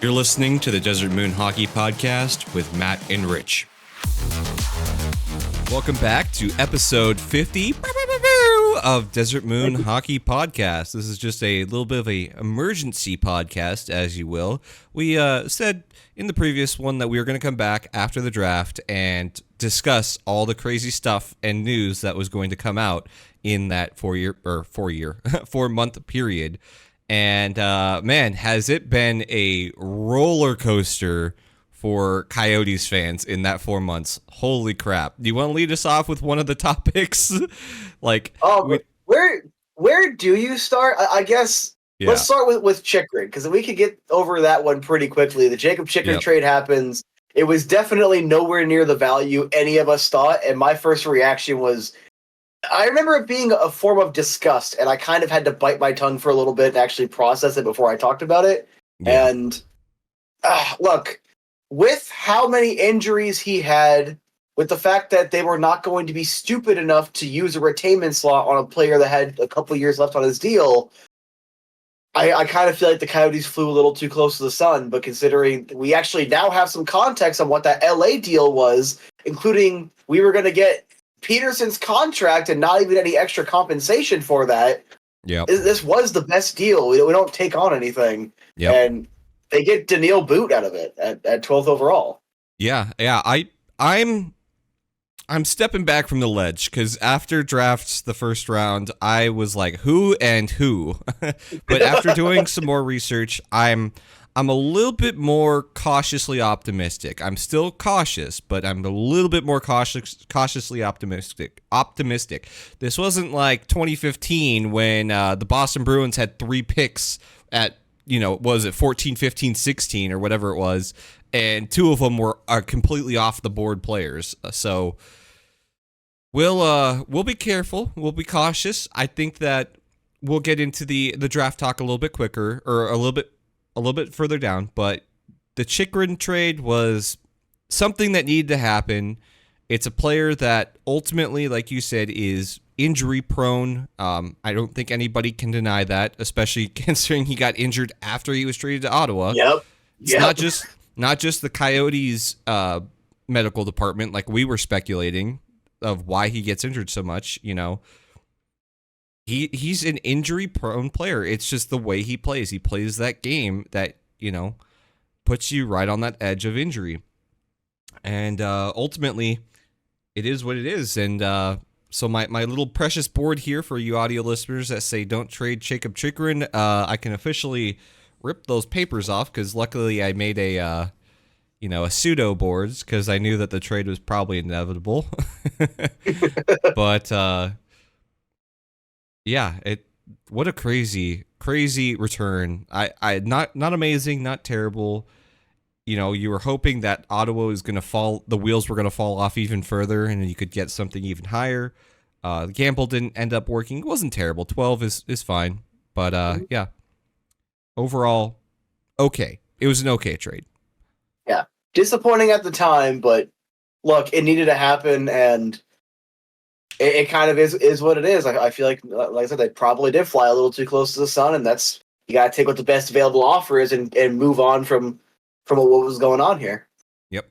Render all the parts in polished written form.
You're listening to the Desert Moon Hockey Podcast with Matt and Rich. Welcome back to episode 50 of Desert Moon Hockey Podcast. This is just a little bit of a emergency podcast, as you will. We said in the previous one that we were going to come back after the draft and discuss all the crazy stuff and news that was going to come out in that 4-month period. And man, has it been a roller coaster for Coyotes fans in that 4 months. Holy crap. Do you want to lead us off with one of the topics? Where do you start? I guess let's start with Chychrun, because we could get over that one pretty quickly. The Jacob Chychrun trade happens. It was definitely nowhere near the value any of us thought, and my first reaction was, I remember it being a form of disgust, and I kind of had to bite my tongue for a little bit and actually process it before I talked about it. Yeah. And look, with how many injuries he had, with the fact that they were not going to be stupid enough to use a retainment slot on a player that had a couple of years left on his deal, I kind of feel like the Coyotes flew a little too close to the sun. But considering we actually now have some context on what that LA deal was, including we were going to get Peterson's contract and not even any extra compensation for that. Yeah, this was the best deal. We don't take on anything, and they get Daniil Boot out of it at 12th overall. Yeah. I'm stepping back from the ledge because after drafts the first round, I was like, who and who? But after doing some more research, I'm a little bit more cautiously optimistic. I'm still cautious, but I'm a little bit more cautiously optimistic. This wasn't like 2015 when the Boston Bruins had 3 picks at, was it 14, 15, 16 or whatever it was, and 2 of them are completely off the board players. So we'll be careful. We'll be cautious. I think that we'll get into the draft talk a little bit quicker, or a little bit further down, but the Chychrun trade was something that needed to happen. It's a player that ultimately, like you said, is injury prone. I don't think anybody can deny that, especially considering he got injured after he was traded to Ottawa. It's not just the Coyotes medical department, like we were speculating, of why he gets injured so much. He's an injury-prone player. It's just the way he plays. He plays that game that, puts you right on that edge of injury. And ultimately, it is what it is. And so my little precious board here for you audio listeners that say don't trade Jacob Chychrun, I can officially rip those papers off because luckily I made a pseudo boards because I knew that the trade was probably inevitable. But what a crazy return. I not amazing, not terrible. You were hoping that Ottawa was going to fall, the wheels were going to fall off even further and you could get something even higher. The gamble didn't end up working. It wasn't terrible. 12 is fine. But overall, okay. It was an okay trade. Yeah. Disappointing at the time, but look, it needed to happen, and it kind of is what it is. I feel like I said, they probably did fly a little too close to the sun, and that's, you got to take what the best available offer is and move on from what was going on here. Yep.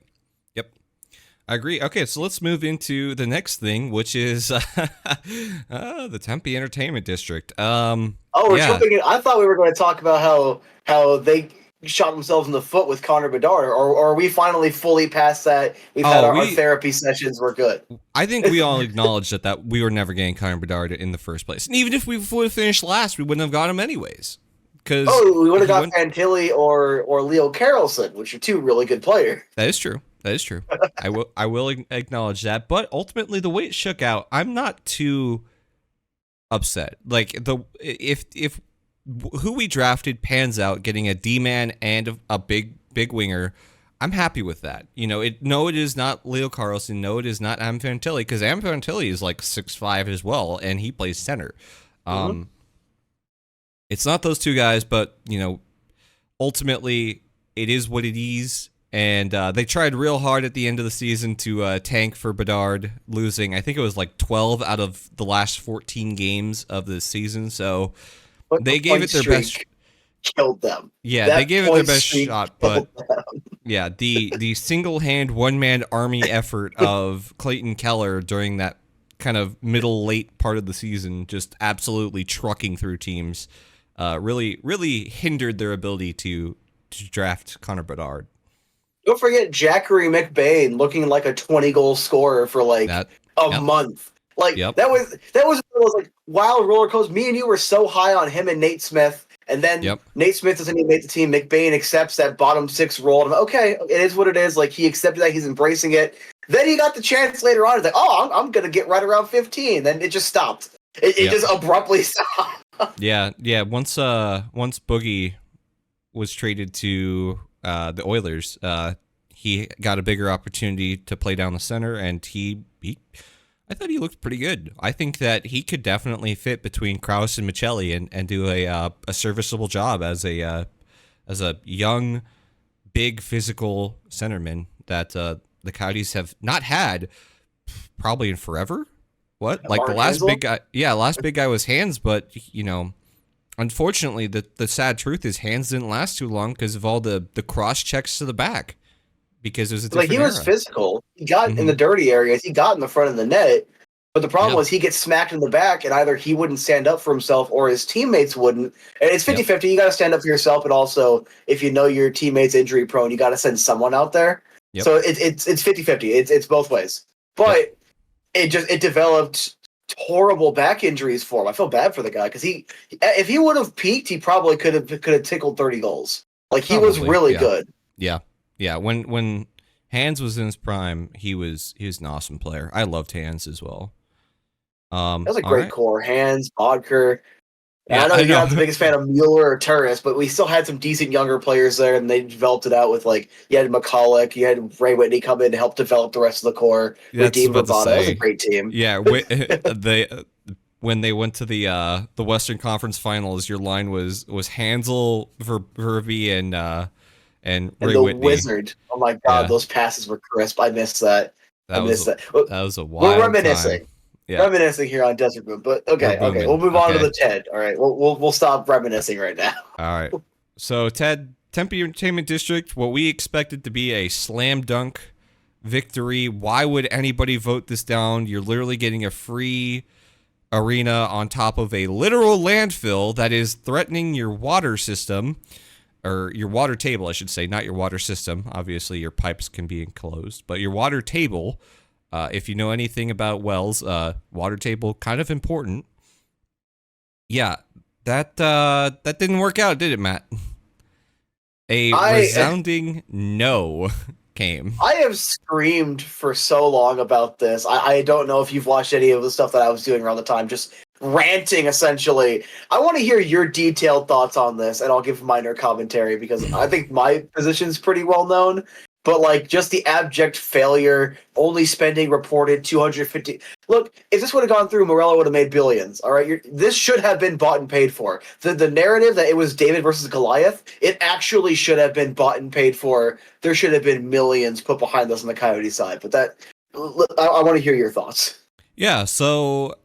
I agree. Okay, so let's move into the next thing, which is the Tempe Entertainment District. I thought we were going to talk about how they shot themselves in the foot with Connor Bedard, or are we finally fully past that? We've had our therapy sessions. We're good. I think we all acknowledge that we were never getting Connor Bedard in the first place. And even if we would have finished last, we wouldn't have got him anyways. We would have got Fantilli or Leo Carlson, which are 2 really good players. That is true. I will acknowledge that. But ultimately, the way it shook out, I'm not too upset. Like if who we drafted pans out, getting a D-man and a big winger, I'm happy with that. It is not Leo Carlson. No, it is not Am Fantilli, because Am Fantilli is like 6'5" as well, and he plays center. It's not those 2 guys, but, ultimately, it is what it is. And they tried real hard at the end of the season to tank for Bedard, losing, I think it was like 12 out of the last 14 games of the season. So they gave it their best. killed them. Yeah, That they gave it their best shot, but them. yeah, the single-hand one-man army effort of Clayton Keller during that kind of late part of the season, just absolutely trucking through teams, really hindered their ability to draft Connor Bedard. Don't forget Jackery McBain looking like a 20-goal scorer for like a month. Like that was like wild roller coaster. Me and you were so high on him and Nate Smith, and then Nate Smith doesn't even make the team. McBain accepts that bottom 6 role. And I'm like, okay, it is what it is. Like he accepted that, he's embracing it. Then he got the chance later on. He's like, oh, I'm gonna get right around 15. Then it just stopped. It just abruptly stopped. Yeah. Once Boogie was traded to the Oilers, he got a bigger opportunity to play down the center, and I thought he looked pretty good. I think that he could definitely fit between Krause and Michelli and do a serviceable job as a young, big, physical centerman that the Coyotes have not had probably in forever. What? Like the last big guy? Yeah, last big guy was Hands, but unfortunately, the sad truth is Hands didn't last too long because of all the cross checks to the back. Because it was a different he was physical. He got in the dirty areas. He got in the front of the net. But the problem was he gets smacked in the back, and either he wouldn't stand up for himself or his teammates wouldn't. And it's 50-50. You got to stand up for yourself, but also if you know your teammate's injury prone, you got to send someone out there. So it's 50-50. It's both ways. But it developed horrible back injuries for him. I feel bad for the guy because if he would have peaked, he probably could have tickled 30 goals. Like he was really good. Yeah, when Hands was in his prime, he was an awesome player. I loved Hands as well. That was a great core. Hands, Bodker. I know you're not the biggest fan of Mueller or Turris, but we still had some decent younger players there, and they developed it out with you had McCulloch, you had Ray Whitney come in to help develop the rest of the core. Redeem Bravado. That was a great team. Yeah, when they went to the Western Conference Finals, your line was Hansel, Verby, and Ray the Whitney. Wizard. Oh my God, those passes were crisp. I missed that. That was a wild We're reminiscing. time. Reminiscing here on Desert Boom, but okay, we'll move on to the Ted. All right, we'll stop reminiscing right now. All right, so Ted, Tempe Entertainment District, what we expected to be a slam dunk victory. Why would anybody vote this down? You're literally getting a free arena on top of a literal landfill that is threatening your water system, or your water table, I should say, not your water system. Obviously, your pipes can be enclosed, but your water table. If you know anything about wells, water table, kind of important. Yeah, that didn't work out, did it, Matt? A resounding no came. I have screamed for so long about this. I don't know if you've watched any of the stuff that I was doing around the time, just ranting, essentially. I want to hear your detailed thoughts on this, and I'll give minor commentary, because I think my position's pretty well known. But just the abject failure, only spending reported $250. Look, if this would have gone through, Morello would have made billions. All right, this should have been bought and paid for. The narrative that it was David versus Goliath, it actually should have been bought and paid for. There should have been millions put behind this on the Coyote side. But I want to hear your thoughts. Yeah. So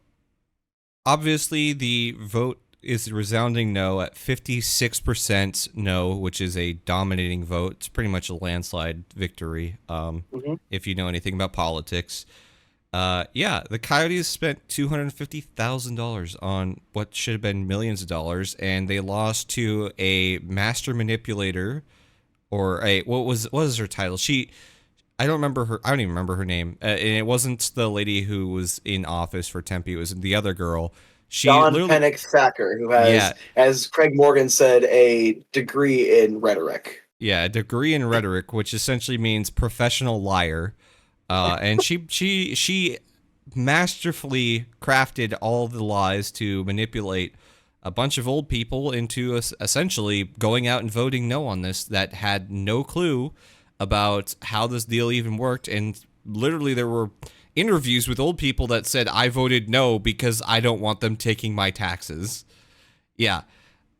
obviously the vote is a resounding no at 56% no, which is a dominating vote. It's pretty much a landslide victory. If you know anything about politics. The Coyotes spent $250,000 on what should have been millions of dollars, and they lost to a master manipulator, or what was her title? I don't remember her. I don't even remember her name. And it wasn't the lady who was in office for Tempe. It was the other girl. John Pennick Thacker, who has, as Craig Morgan said, a degree in rhetoric. Yeah, a degree in rhetoric, which essentially means professional liar. And she masterfully crafted all the lies to manipulate a bunch of old people into essentially going out and voting no on this, that had no clue about how this deal even worked. And literally there were interviews with old people that said, I voted no because I don't want them taking my taxes. Yeah.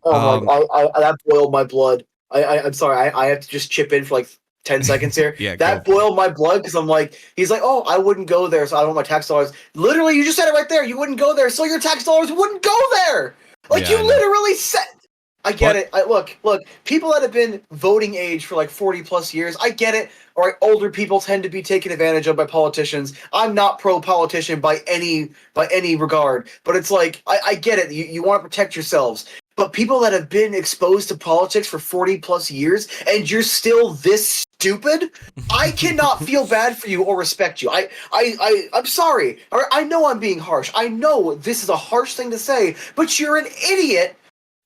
That boiled my blood. I'm sorry. I have to just chip in for 10 seconds here. That boiled my blood, because I'm like, he's like, oh, I wouldn't go there, so I don't want my tax dollars. Literally, you just said it right there. You wouldn't go there, so your tax dollars wouldn't go there. You literally said. I get it. Look, people that have been voting age for like 40 plus years, I get it. All right, older people tend to be taken advantage of by politicians. I'm not pro politician by any regard, but it's like I get it. You want to protect yourselves. But people that have been exposed to politics for 40 plus years and you're still this stupid, I cannot feel bad for you or respect you. I'm sorry. I know I'm being harsh. I know this is a harsh thing to say, but you're an idiot.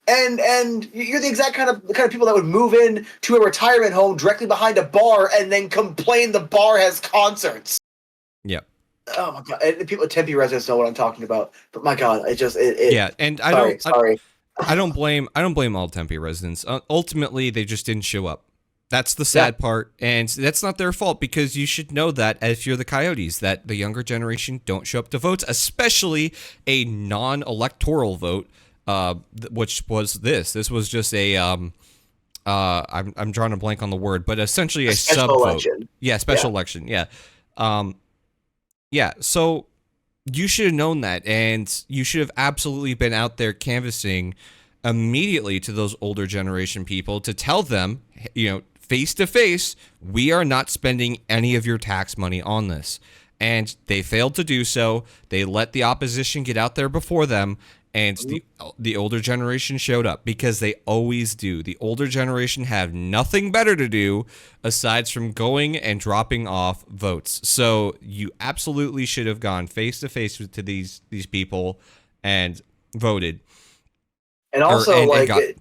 And you're the exact kind of people that would move in to a retirement home directly behind a bar and then complain the bar has concerts. Yep. Oh my god! And people, Tempe residents know what I'm talking about. But my god, yeah. And sorry. I don't blame all Tempe residents. Ultimately, they just didn't show up. That's the sad part, and that's not their fault, because you should know that if you're the Coyotes, that the younger generation don't show up to votes, especially a non-electoral vote. Which was this? This was just a I'm drawing a blank on the word, but essentially a sub vote. Yeah, special election. Yeah, yeah. So you should have known that, and you should have absolutely been out there canvassing immediately to those older generation people to tell them, face to face, we are not spending any of your tax money on this. And they failed to do so. They let the opposition get out there before them. And the older generation showed up, because they always do. The older generation have nothing better to do aside from going and dropping off votes. So you absolutely should have gone face to face to these people and voted, and also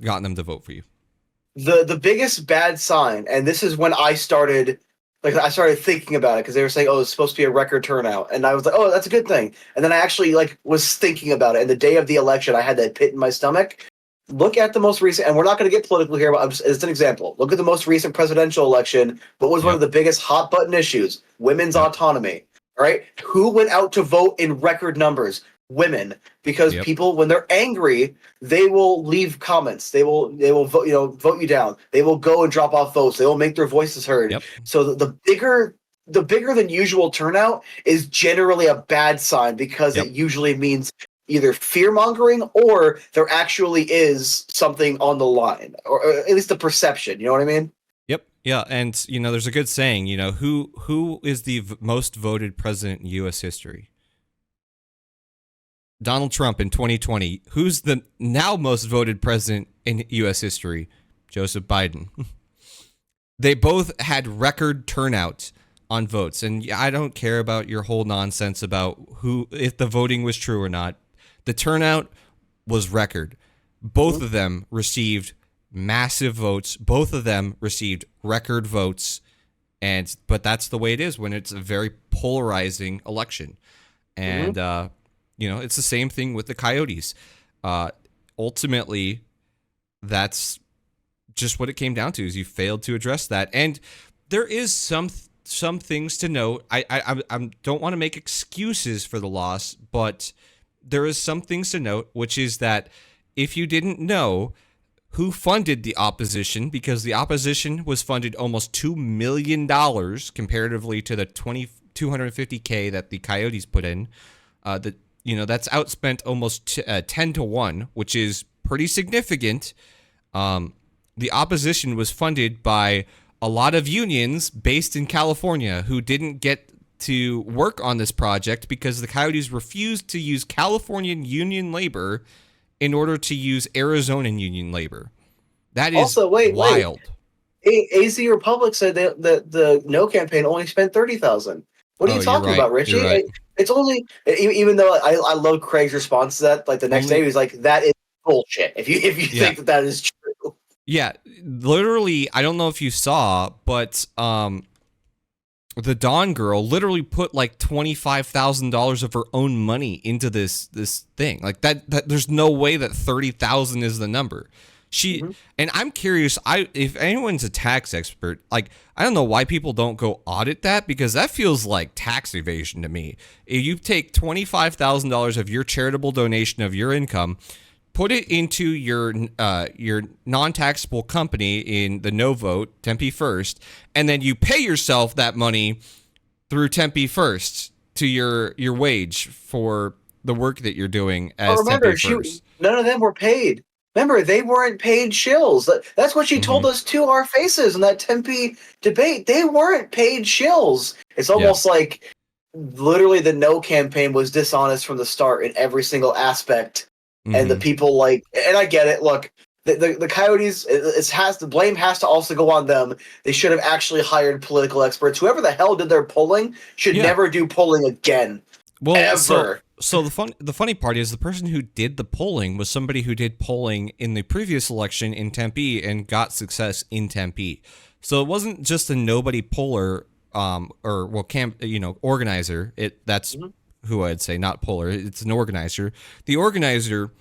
gotten them to vote for you. The biggest bad sign, and this is when I started thinking about it, because they were saying, oh, it's supposed to be a record turnout. And I was like, oh, that's a good thing. And then I actually was thinking about it. And the day of the election, I had that pit in my stomach. Look at the most recent, and we're not going to get political here, but it's an example. Look at the most recent presidential election. What was one of the biggest hot button issues? Women's autonomy. All right. Who went out to vote in record numbers? Women, because people, when they're angry, they will leave comments. They will vote, vote you down. They will go and drop off votes. They will make their voices heard. Yep. So the bigger than usual turnout is generally a bad sign, because it usually means either fear mongering or there actually is something on the line, or at least the perception. You know what I mean? Yep. Yeah. And there's a good saying. Who is the most voted president in U.S. history? Donald Trump in 2020. Who's the now most voted president in U.S. history? Joseph Biden. They both had record turnout on votes. And I don't care about your whole nonsense about if the voting was true or not. The turnout was record. Both of them received massive votes. Both of them received record votes. But that's the way it is when it's a very polarizing election. And, it's the same thing with the Coyotes. Ultimately, that's just what it came down to, is you failed to address that. And there is some things to note. I don't want to make excuses for the loss, but there is some things to note, which is that if you didn't know who funded the opposition, because the opposition was funded almost $2 million comparatively to the $250K that the Coyotes put in, that's outspent almost 10 to 1, which is pretty significant. The opposition was funded by a lot of unions based in California who didn't get to work on this project because the Coyotes refused to use Californian union labor in order to use Arizona union labor. That is also, wild. AZ Republic said that the No campaign only spent $30,000. What are you talking about, Richie? Right. It's only, even though I love Craig's response to that. Like the next day, he was like, "That is bullshit." If you think that is true. Yeah, literally, I don't know if you saw, but the Dawn girl literally put like $25,000 of her own money into this thing. Like that there's no way that 30,000 is the number. And I'm curious, if anyone's a tax expert, like, I don't know why people don't go audit that, because that feels like tax evasion to me. If you take $25,000 of your charitable donation of your income, put it into your non-taxable company in the no vote, Tempe First, and then you pay yourself that money through Tempe First to your wage for the work that you're doing as Tempe First. None of them were paid. Remember, they weren't paid shills. That's what she told Mm-hmm. us to our faces in that Tempe debate. They weren't paid shills. It's Yeah. almost like literally the No campaign was dishonest from the start in every single aspect. And the Mm-hmm. people and I get it. Look, the Coyotes, the blame has to also go on them. They should have actually hired political experts. Whoever the hell did their polling should Yeah. never do polling again. Well, Ever. so the funny part is the person who did the polling was somebody who did polling in the previous election in Tempe and got success in Tempe. So it wasn't just a nobody poller organizer. That's who I'd say, not poller. It's an organizer. The organizer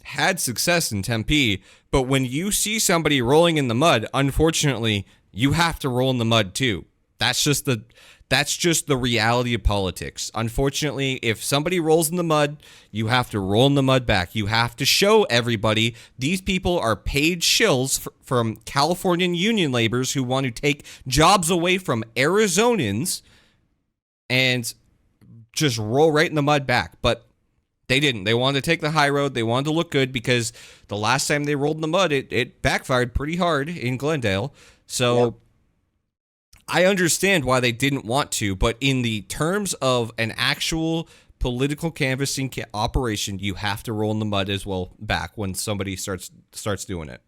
had success in Tempe, but when you see somebody rolling in the mud, unfortunately, you have to roll in the mud too. That's just the reality of politics. Unfortunately, if somebody rolls in the mud, you have to roll in the mud back. You have to show everybody these people are paid shills from Californian union laborers who want to take jobs away from Arizonans and just roll right in the mud back. But they didn't. They wanted to take the high road. They wanted to look good because the last time they rolled in the mud, it backfired pretty hard in Glendale. So Yep. I understand why they didn't want to, but in the terms of an actual political canvassing operation, you have to roll in the mud as well back when somebody starts doing it.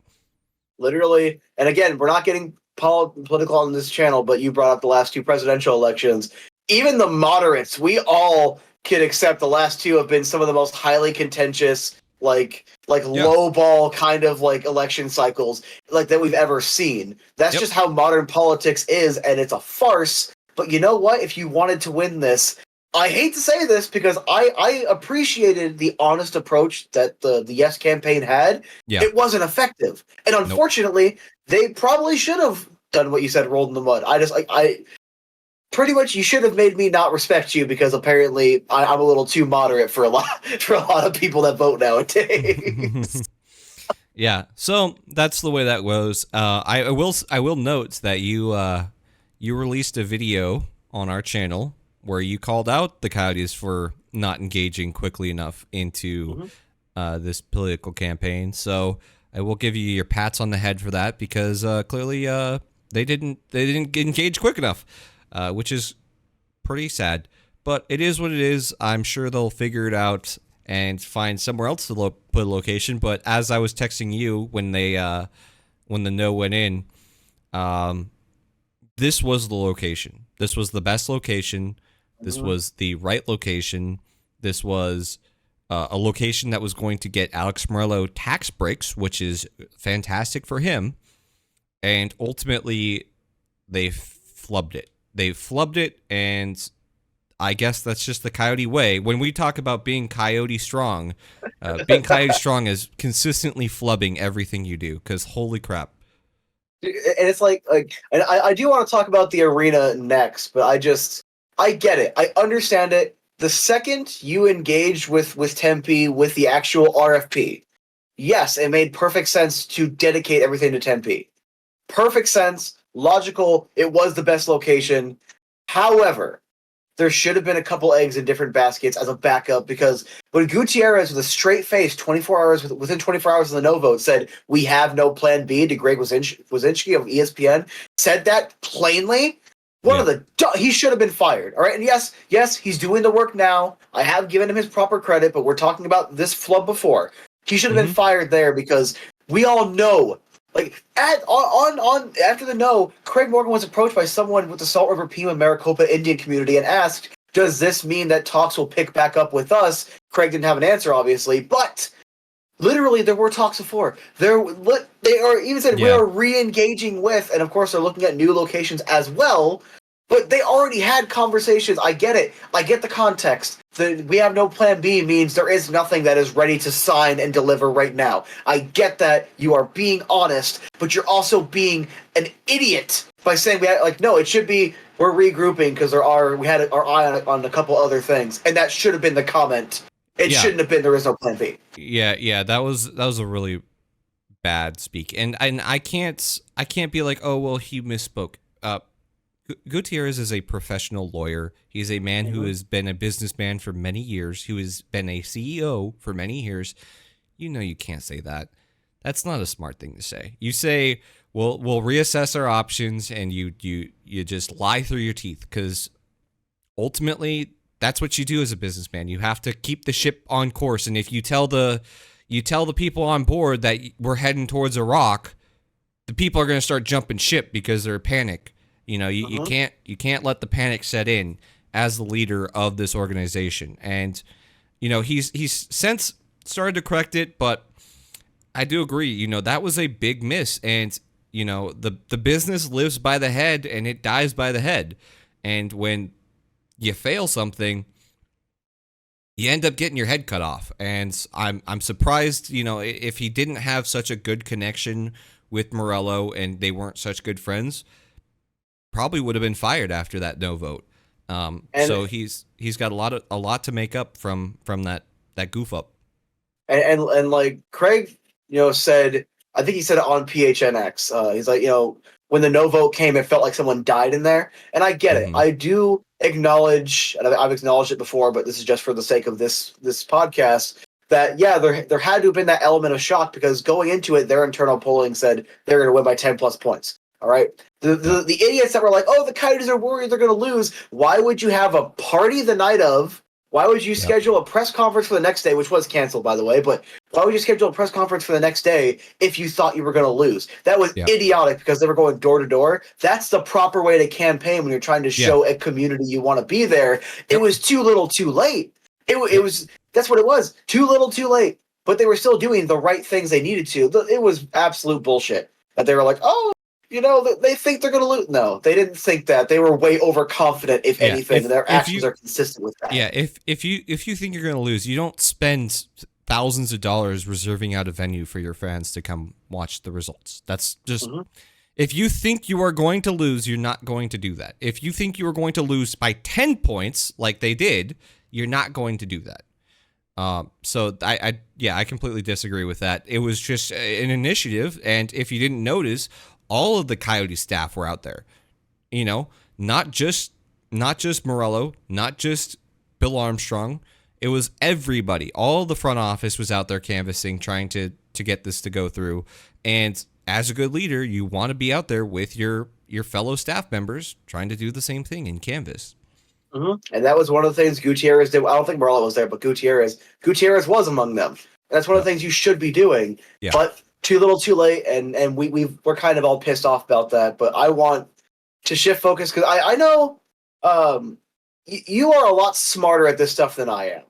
Literally. And again, we're not getting political on this channel, but you brought up the last two presidential elections. Even the moderates, we all can accept the last two have been some of the most highly contentious, low ball kind of election cycles that we've ever seen. That's just how modern politics is, and it's a farce. But you know what? If you wanted to win this, I hate to say this because I appreciated the honest approach that the Yes campaign had. Yeah. It wasn't effective. And unfortunately, they probably should have done what you said, rolled in the mud. I pretty much you should have made me not respect you because apparently I'm a little too moderate for a lot of people that vote nowadays. Yeah, so that's the way that goes. I will note that you released a video on our channel where you called out the Coyotes for not engaging quickly enough into this political campaign. So I will give you your pats on the head for that because clearly they didn't engage quick enough. Which is pretty sad, but it is what it is. I'm sure they'll figure it out and find somewhere else to put a location. But as I was texting you when the no went in, this was the location. This was the best location. This was the right location. This was a location that was going to get Alex Morello tax breaks, which is fantastic for him. And ultimately, they flubbed it. They flubbed it, and I guess that's just the Coyote way. When we talk about being Coyote strong is consistently flubbing everything you do, because holy crap. And it's and I do want to talk about the arena next, but I get it. I understand it. The second you engage with Tempe, with the actual RFP, yes, it made perfect sense to dedicate everything to Tempe. Perfect sense. Logical, it was the best location. However, there should have been a couple eggs in different baskets as a backup because when Gutierrez, with a straight face, within 24 hours of the no vote, said we have no plan B to Greg Wyszynski of ESPN, said that plainly. He should have been fired. All right, and yes, he's doing the work now. I have given him his proper credit, but we're talking about this flub before. He should have been fired there because we all know. After the no, Craig Morgan was approached by someone with the Salt River Pima Maricopa Indian community and asked, does this mean that talks will pick back up with us? Craig didn't have an answer, obviously, but literally there were talks before. They are even said we are re-engaging with, and of course they're looking at new locations as well, but they already had conversations. I get it. I get the context. We have no plan B means there is nothing that is ready to sign and deliver right now. I get that you are being honest, but you're also being an idiot by saying no, it should be we're regrouping because we had our eye on a couple other things, and that should have been the comment. It shouldn't have been there is no plan B. Yeah, that was a really bad speak, and I can't be like, oh well, he misspoke. Gutierrez is a professional lawyer. He's a man who has been a businessman for many years, who has been a CEO for many years. You know you can't say that. That's not a smart thing to say. You say, we'll reassess our options, and you just lie through your teeth, because ultimately that's what you do as a businessman. You have to keep the ship on course, and if you tell the people on board that we're heading towards a rock, the people are going to start jumping ship because they're panic. You can't let the panic set in as the leader of this organization. And he's since started to correct it, but I do agree. That was a big miss, and the business lives by the head and it dies by the head. And when you fail something, you end up getting your head cut off. And I'm surprised, if he didn't have such a good connection with Morello and they weren't such good friends, probably would have been fired after that no vote. So he's got a lot to make up from that goof up. And like Craig, said, I think he said it on PHNX. He's like, when the no vote came, it felt like someone died in there. And I get it. I do acknowledge, and I've acknowledged it before, but this is just for the sake of this podcast, that, yeah, there had to have been that element of shock, because going into it, their internal polling said they're going to win by 10 plus points. All right. The idiots that were like, oh, the Coyotes are worried they're going to lose. Why would you have a party the night of? Why would you schedule a press conference for the next day, which was canceled, by the way, but why would you schedule a press conference for the next day if you thought you were going to lose? That was idiotic, because they were going door to door. That's the proper way to campaign when you're trying to show a community you want to be there. It was too little too late. It was, that's what it was. Too little too late. But they were still doing the right things they needed to. It was absolute bullshit that they were like, oh, they think they're going to lose. No, they didn't think that. They were way overconfident, if anything. Their actions are consistent with that. Yeah, if you think you're going to lose, you don't spend thousands of dollars reserving out a venue for your fans to come watch the results. That's just if you think you are going to lose, you're not going to do that. If you think you are going to lose by 10 points like they did, you're not going to do that. So I completely disagree with that. It was just an initiative, and if you didn't notice, all of the Coyote staff were out there, not just Morello, not just Bill Armstrong. It was everybody. All the front office was out there canvassing, trying to get this to go through. And as a good leader, you want to be out there with your fellow staff members trying to do the same thing in canvas. And that was one of the things Gutierrez did. I don't think Morello was there, but Gutierrez was among them. And that's one of the things you should be doing. Yeah. But too little, too late, and we're kind of all pissed off about that. But I want to shift focus, because I know you are a lot smarter at this stuff than I am.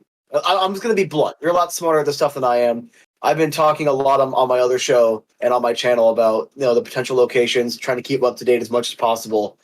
I'm just going to be blunt. You're a lot smarter at this stuff than I am. I've been talking a lot on my other show and on my channel about the potential locations, trying to keep up to date as much as possible.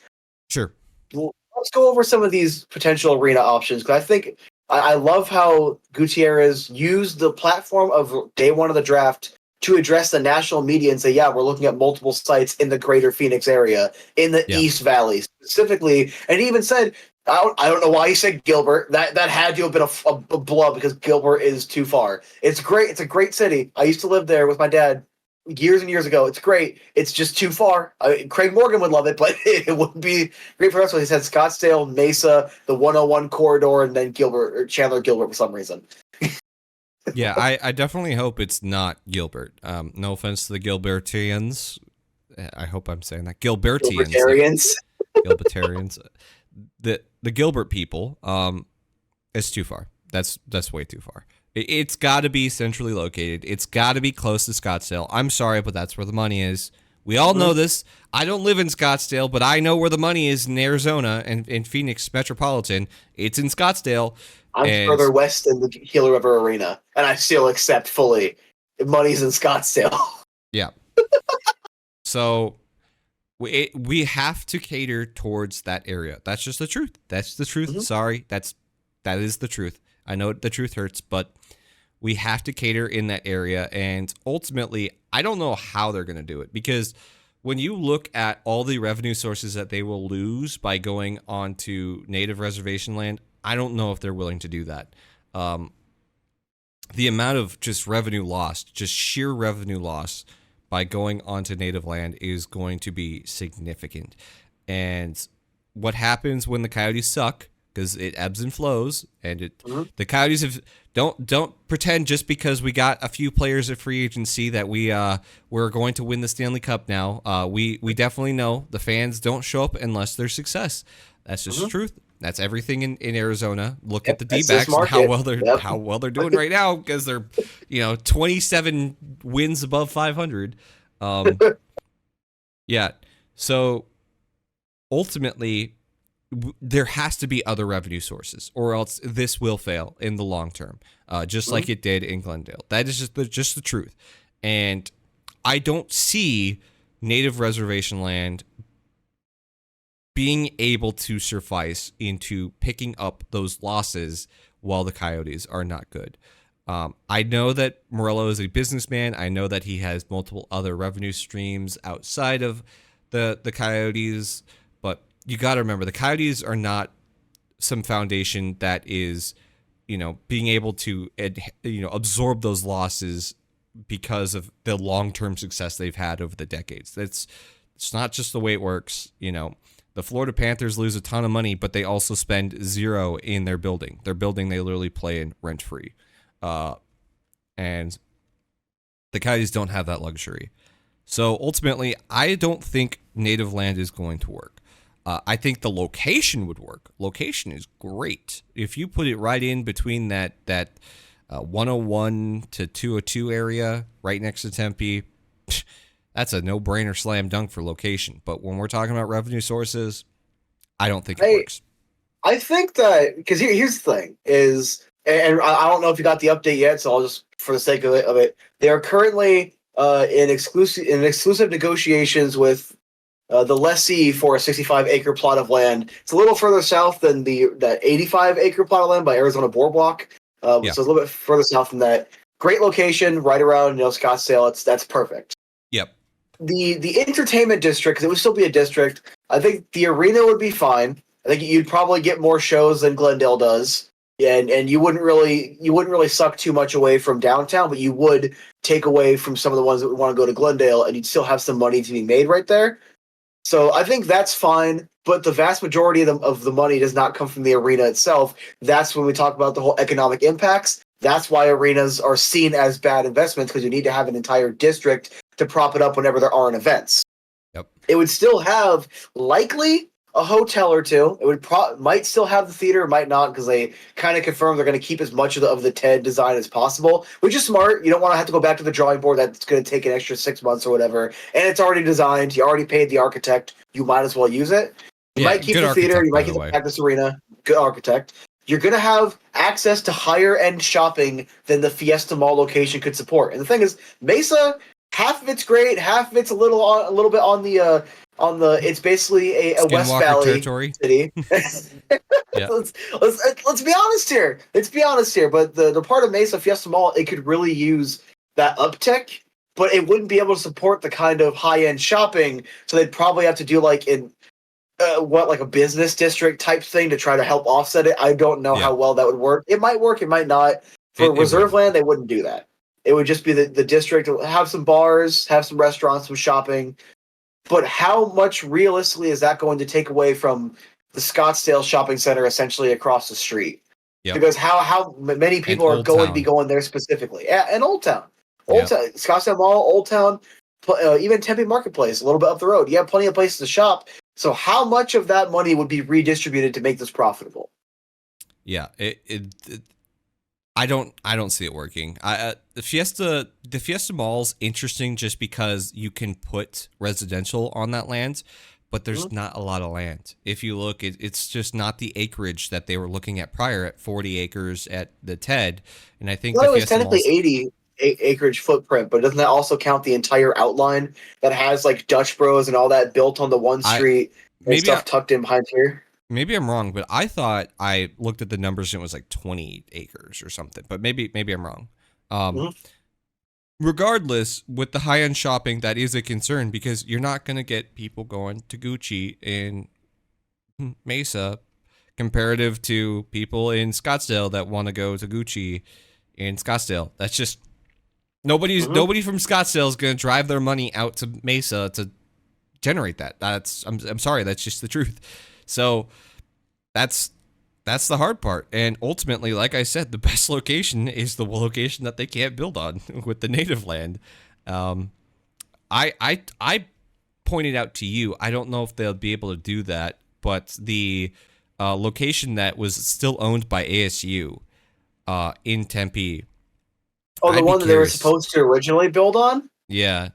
Sure. Let's go over some of these potential arena options, because I think I love how Gutierrez used the platform of day one of the draft to address the national media and say, yeah, we're looking at multiple sites in the greater Phoenix area, in the East Valley specifically. And he even said, I don't know why he said Gilbert. That had to have been a blub, because Gilbert is too far. It's great. It's a great city. I used to live there with my dad years and years ago. It's great. It's just too far. Craig Morgan would love it, but it wouldn't be great for us. So he said Scottsdale, Mesa, the 101 corridor, and then Gilbert, or Chandler Gilbert for some reason. Yeah, I definitely hope it's not Gilbert. No offense to the Gilbertians. I hope I'm saying that. Gilbertians. Gilbertarians. The Gilbert people, it's too far. That's way too far. It's got to be centrally located. It's got to be close to Scottsdale. I'm sorry, but that's where the money is. We all know this. I don't live in Scottsdale, but I know where the money is in Arizona and in Phoenix Metropolitan. It's in Scottsdale. I'm further west than the Gila River Arena, and I still accept fully money's in Scottsdale. Yeah. So we have to cater towards that area. That's just the truth. That's the truth. Sorry. That is the truth. I know the truth hurts, but we have to cater in that area. And ultimately, I don't know how they're going to do it, because when you look at all the revenue sources that they will lose by going onto native reservation land, I don't know if they're willing to do that. The amount of just revenue lost, just sheer revenue loss by going onto native land is going to be significant. And what happens when the Coyotes suck, because it ebbs and flows, and Mhm. the Coyotes have don't pretend just because we got a few players at free agency that we're going to win the Stanley Cup now. We definitely know the fans don't show up unless there's success. That's just the truth. That's everything in Arizona. Look at the D-backs and how well they're doing right now, because they're 27 wins above 500. Yeah. So ultimately, there has to be other revenue sources, or else this will fail in the long term, just like it did in Glendale. That is just the truth. And I don't see native reservation land being able to suffice into picking up those losses while the Coyotes are not good. I know that Morello is a businessman. I know that he has multiple other revenue streams outside of the Coyotes, but you got to remember, the Coyotes are not some foundation that is, being able to, absorb those losses because of the long-term success they've had over the decades. It's not just the way it works. The Florida Panthers lose a ton of money, but they also spend zero in their building. Their building they literally play in rent-free. And the Coyotes don't have that luxury. So ultimately, I don't think native land is going to work. I think the location would work. Location is great. If you put it right in between that 101 to 202 area right next to Tempe, that's a no-brainer slam dunk for location. But when we're talking about revenue sources, I don't think it works. I think that, because here's the thing, is, and I don't know if you got the update yet, so I'll just, for the sake of it, they are currently in exclusive negotiations with the lessee for a 65-acre plot of land. It's a little further south than that 85-acre plot of land by Arizona Boardwalk. So it's a little bit further south than that. Great location, right around Scottsdale. That's perfect. Yep. The entertainment district, because it would still be a district. I think the arena would be fine. I think you'd probably get more shows than Glendale does. And you wouldn't really suck too much away from downtown, but you would take away from some of the ones that would want to go to Glendale, and you'd still have some money to be made right there. So I think that's fine, but the vast majority of the money does not come from the arena itself. That's when we talk about the whole economic impacts. That's why arenas are seen as bad investments, because you need to have an entire district to prop it up whenever there aren't events. Yep. It would still have likely a hotel or two. It would might still have the theater, might not, because they kind of confirmed they're going to keep as much of the TED design as possible, which is smart. You don't want to have to go back to the drawing board. That's going to take an extra 6 months or whatever, and it's already designed. You already paid the architect. You might as well use it. You might keep the theater. You might keep the practice arena. Good architect. You're going to have access to higher end shopping than the Fiesta Mall location could support. And the thing is, Mesa, half of it's great, half of it's a little bit on the it's basically a West Valley territory city. Yeah. Let's be honest here. But the part of Mesa Fiesta Mall, it could really use that uptick, but it wouldn't be able to support the kind of high end shopping. So they'd probably have to do like a business district type thing to try to help offset it. I don't know how well that would work. It might work. It might not. For reserve land, they wouldn't do that. It would just be the district, have some bars, have some restaurants, some shopping. But how much realistically is that going to take away from the Scottsdale shopping center essentially across the street? Yep. Because how many people are going to be going there specifically? Yeah, and Old Town. Scottsdale Mall, Old Town, even Tempe Marketplace, a little bit up the road. You have plenty of places to shop. So how much of that money would be redistributed to make this profitable? Yeah, I don't see it working. The Fiesta Mall's interesting just because you can put residential on that land, but there's not a lot of land. If you look, it's just not the acreage that they were looking at prior at 40 acres at the TED. And I think it was technically 80 acreage footprint, but doesn't that also count the entire outline that has like Dutch Bros and all that built on the one street and stuff tucked in behind here? Maybe I'm wrong, but I thought I looked at the numbers and it was like 20 acres or something. But maybe I'm wrong. Regardless, with the high-end shopping, that is a concern because you're not going to get people going to Gucci in Mesa comparative to people in Scottsdale that want to go to Gucci in Scottsdale. That's just nobody from Scottsdale is going to drive their money out to Mesa to generate that. I'm sorry, that's just the truth. So that's That's the hard part. And ultimately, like I said, the best location is the location that they can't build on with the native land. Um, I pointed out to you, I don't know if they'll be able to do that, but the location that was still owned by ASU in Tempe, Oh, the I'd be one that they were curious. supposed to originally build on? Yeah.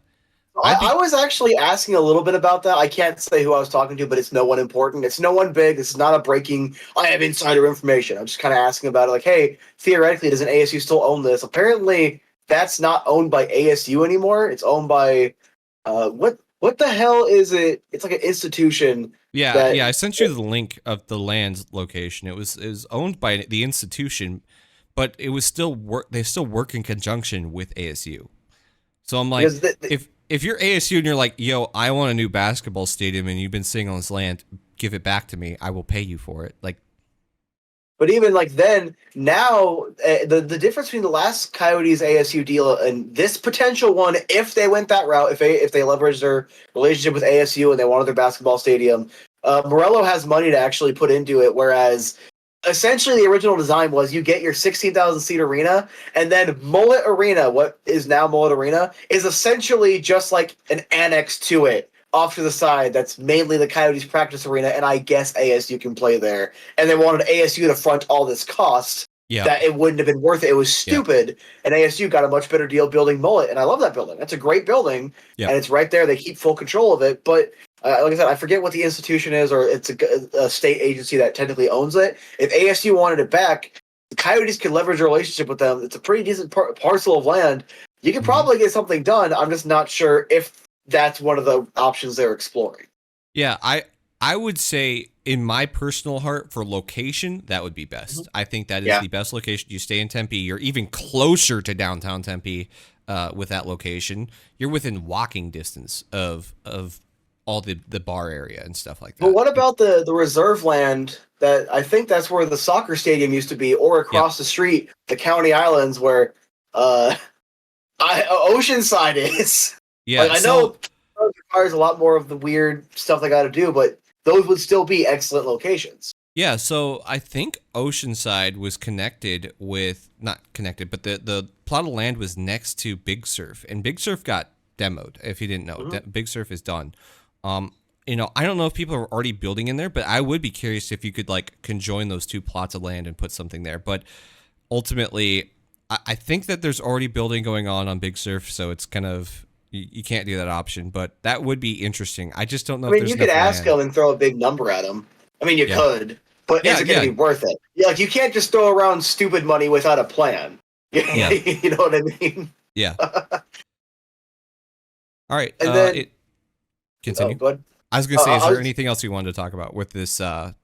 I was actually asking a little bit about that. I can't say who I was talking to, but it's no one important. It's no one big. This is not a breaking, I have insider information. I'm just kind of asking about it. Like, hey, theoretically, doesn't ASU still own this? Apparently, that's not owned by ASU anymore. It's owned by, what the hell is it? It's like an institution Yeah, that, yeah. I sent you the link of the land location. It was owned by the institution, but it was still work. They still work in conjunction with ASU. So I'm like, because if you're ASU and you're like, yo, I want a new basketball stadium, and you've been sitting on this land, give it back to me. I will pay you for it. Like, but even like then, now the difference between the last Coyotes ASU deal and this potential one, if they went that route, if they leveraged their relationship with ASU and they wanted their basketball stadium, Morello has money to actually put into it. Whereas essentially the original design was you get your 16,000 seat arena, and then Mullet Arena, what is now Mullet Arena, is essentially just like an annex to it off to the side that's mainly the Coyotes practice arena, and I guess ASU can play there. And they wanted ASU to front all this cost yeah, that it wouldn't have been worth it. It was yeah, stupid, and ASU got a much better deal building Mullet, and I love that building. That's a great building, yeah. and it's right there. They keep full control of it, but like I said, I forget what the institution is, or it's a state agency that technically owns it. If ASU wanted it back, the Coyotes could leverage a relationship with them. It's a pretty decent parcel of land. You could Mhm. probably get something done. I'm just not sure if that's one of the options they're exploring. Yeah, I would say in my personal heart for location, that would be best. I think that is Yeah. the best location. You stay in Tempe, you're even closer to downtown Tempe with that location. You're within walking distance of all the bar area and stuff like But that. what about the reserve land that I think that's where the soccer stadium used to be, or Yep. across the street, the County Islands, where uh, Oceanside is. Like Yeah, I know so it requires a lot more of the weird stuff they got to do, but those would still be excellent locations. yeah, so I think Oceanside was connected with not connected, but the plot of land was next to Big Surf, and Big Surf got demoed. If you didn't know, Mhm. Big Surf is done. Um, I don't know if people are already building in there, but I would be curious if you could like conjoin those two plots of land and put something there. But ultimately, I think that there's already building going on Big Surf, so it's kind of you can't do that option. But that would be interesting. I just don't know I if mean, there's you could enough ask land. them and throw a big number at them. I mean, you Yeah, could, but is yeah, it going to yeah, be worth it? Yeah, like you can't just throw around stupid money without a plan. yeah, You know what I mean? yeah. All right. And then, It oh, continue. good. I was gonna say, is I there was anything else you wanted to talk about with this arena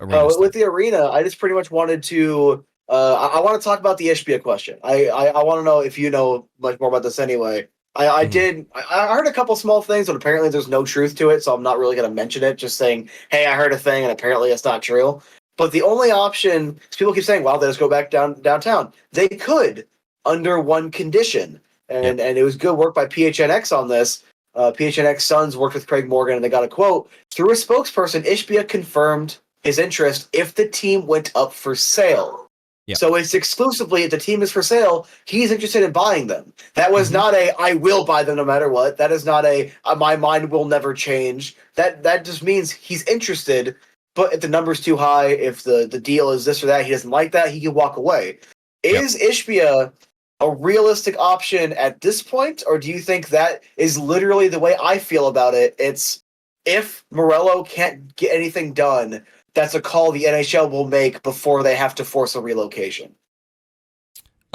with stuff? the arena. I just pretty much wanted to. I want to talk about the Ishbia question. I want to know if you know much more about this anyway. I Hmm. did. I heard a couple small things, but apparently there's no truth to it, so I'm not really going to mention it. Just saying, hey, I heard a thing, and apparently it's not true. But the only option, 'cause people keep saying, "Well, they just go back downtown." They could, under one condition, Yep. and it was good work by PHNX on this. PHNX Sons worked with Craig Morgan, and they got a quote through a spokesperson. Ishbia confirmed his interest if the team went up for sale. Yep. So it's exclusively if the team is for sale, he's interested in buying them. That was Hmm. not a I will buy them no matter what. That is not a my mind will never change. That just means he's interested, but if the number's too high, if the deal is this or that, he doesn't like that, he can walk away. Yep. Is Ishbia a realistic option at this point, or do you think that is literally the way I feel about it? It's if Morello can't get anything done, that's a call the NHL will make before they have to force a relocation.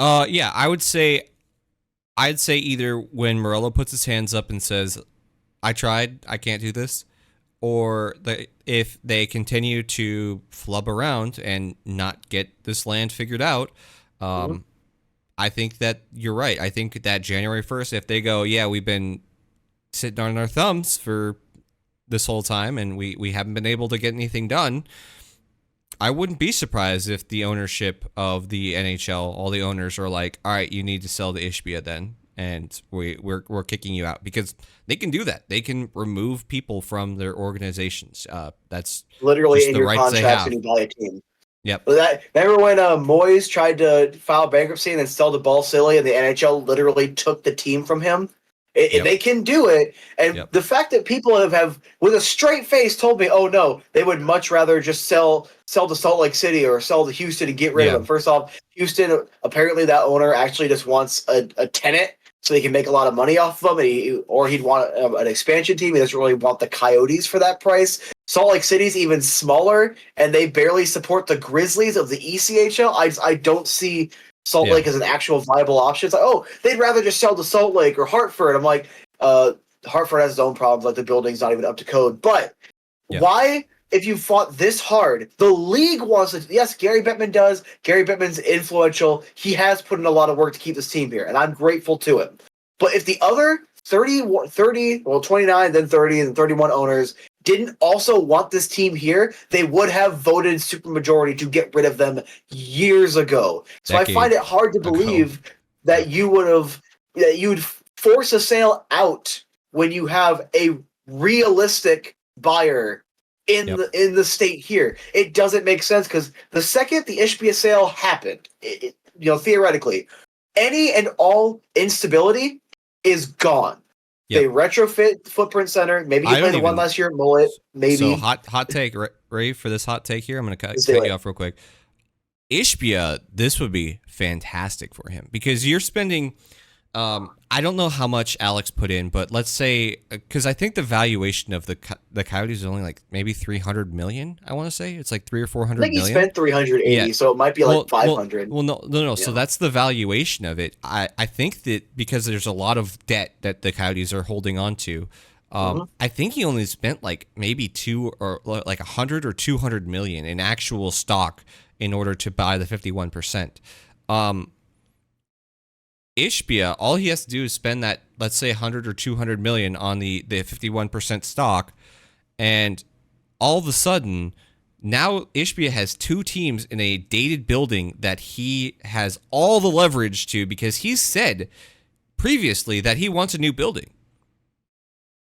Yeah, I'd say either when Morello puts his hands up and says, "I tried, I can't do this," or if they continue to flub around and not get this land figured out, Mhm. um, I think that you're right. I think that January 1st, if they go, yeah, we've been sitting on our thumbs for this whole time and we haven't been able to get anything done, I wouldn't be surprised if the ownership of the NHL, all the owners are like, all right, you need to sell to Ishbia then, and we're kicking you out because they can do that. They can remove people from their organizations. That's Literally just in the your rights they contracts when have. you buy a team. Yep. Remember when Moyes tried to file bankruptcy and then sell to Ball Silly, and the NHL literally took the team from him? They can do it, and the fact that people have with a straight face told me, "Oh no, they would much rather just sell to Salt Lake City or sell to Houston and get rid of them." First off, Houston, apparently that owner actually just wants a tenant so he can make a lot of money off of them, or he'd want an expansion team. He doesn't really want the Coyotes for that price. Salt Lake City's even smaller, and they barely support the Grizzlies of the ECHL. I don't see Salt Lake as an actual viable option. It's like, oh, they'd rather just sell to Salt Lake or Hartford. I'm like, Hartford has its own problems, like the building's not even up to code. But why, if you fought this hard, the league wants to. Yes, Gary Bettman does. Gary Bettman's influential. He has put in a lot of work to keep this team here, and I'm grateful to him. But if the other 29, then 30, and 31 owners didn't also want this team here, they would have voted supermajority to get rid of them years ago. So I find it hard to believe that you'd force a sale out when you have a realistic buyer in the state here. It doesn't make sense, because the second the Ishbia sale happened, theoretically, any and all instability is gone. They retrofit Footprint Center. Maybe you play the one last year at Mullet. Maybe. So hot take, ready for this hot take here? I'm going to cut you off real quick. Ishbia, this would be fantastic for him, because you're spending. I don't know how much Alex put in, but let's say, because I think the valuation of the Coyotes is only like maybe 300 million. I want to say it's like 300 or 400 million. I think he spent 380, so it might be like 500. Well, no. Yeah. So that's the valuation of it. I think that because there's a lot of debt that the Coyotes are holding on to, I think he only spent like maybe 100 or 200 million in actual stock in order to buy the 51%. Ishbia, all he has to do is spend that, let's say 100 or 200 million on the 51% stock, and all of a sudden, now Ishbia has two teams in a dated building that he has all the leverage to, because he's said previously that he wants a new building.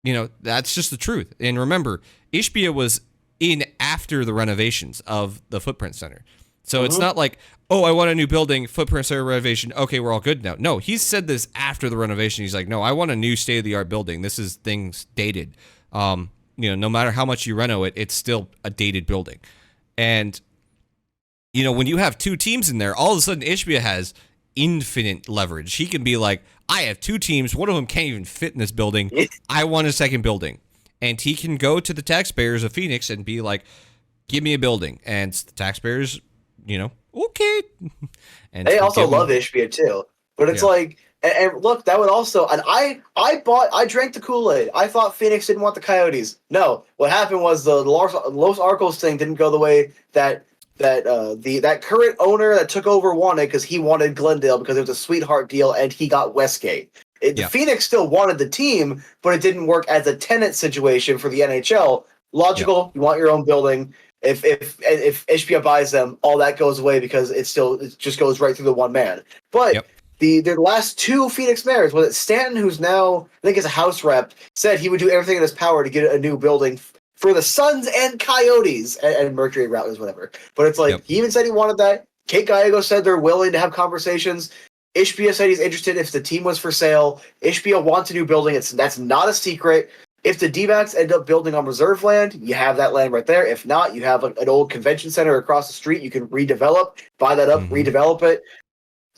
That's just the truth. And remember, Ishbia was in after the renovations of the Footprint Center. So it's not like, oh, I want a new building, Footprint Center renovation. Okay, we're all good now. No, he said this after the renovation. He's like, no, I want a new state-of-the-art building. This is things dated. No matter how much you reno it, it's still a dated building. And, when you have two teams in there, all of a sudden Ishbia has infinite leverage. He can be like, I have two teams. One of them can't even fit in this building. I want a second building. And he can go to the taxpayers of Phoenix and be like, give me a building. And the taxpayers, okay. And they also love Ishbia too. But it's like, and look, that would also, and I drank the Kool-Aid. I thought Phoenix didn't want the Coyotes. No, what happened was the Los Arcos thing didn't go the way that current owner that took over wanted, because he wanted Glendale because it was a sweetheart deal and he got Westgate. Phoenix still wanted the team, but it didn't work as a tenant situation for the NHL. Logical, you want your own building. If Ishbia buys them, all that goes away, because it just goes right through the one man. But the last two Phoenix mayors, was it Stanton, who's now I think is a House rep, said he would do everything in his power to get a new building for the Suns and Coyotes and Mercury Rattlers, whatever. But it's like he even said he wanted that. Kate Gallego said they're willing to have conversations. Ishbia said he's interested if the team was for sale. Ishbia wants a new building. That's not a secret. If the D-backs end up building on reserve land, you have that land right there. If not, you have an old convention center across the street you can redevelop, buy that up, redevelop it.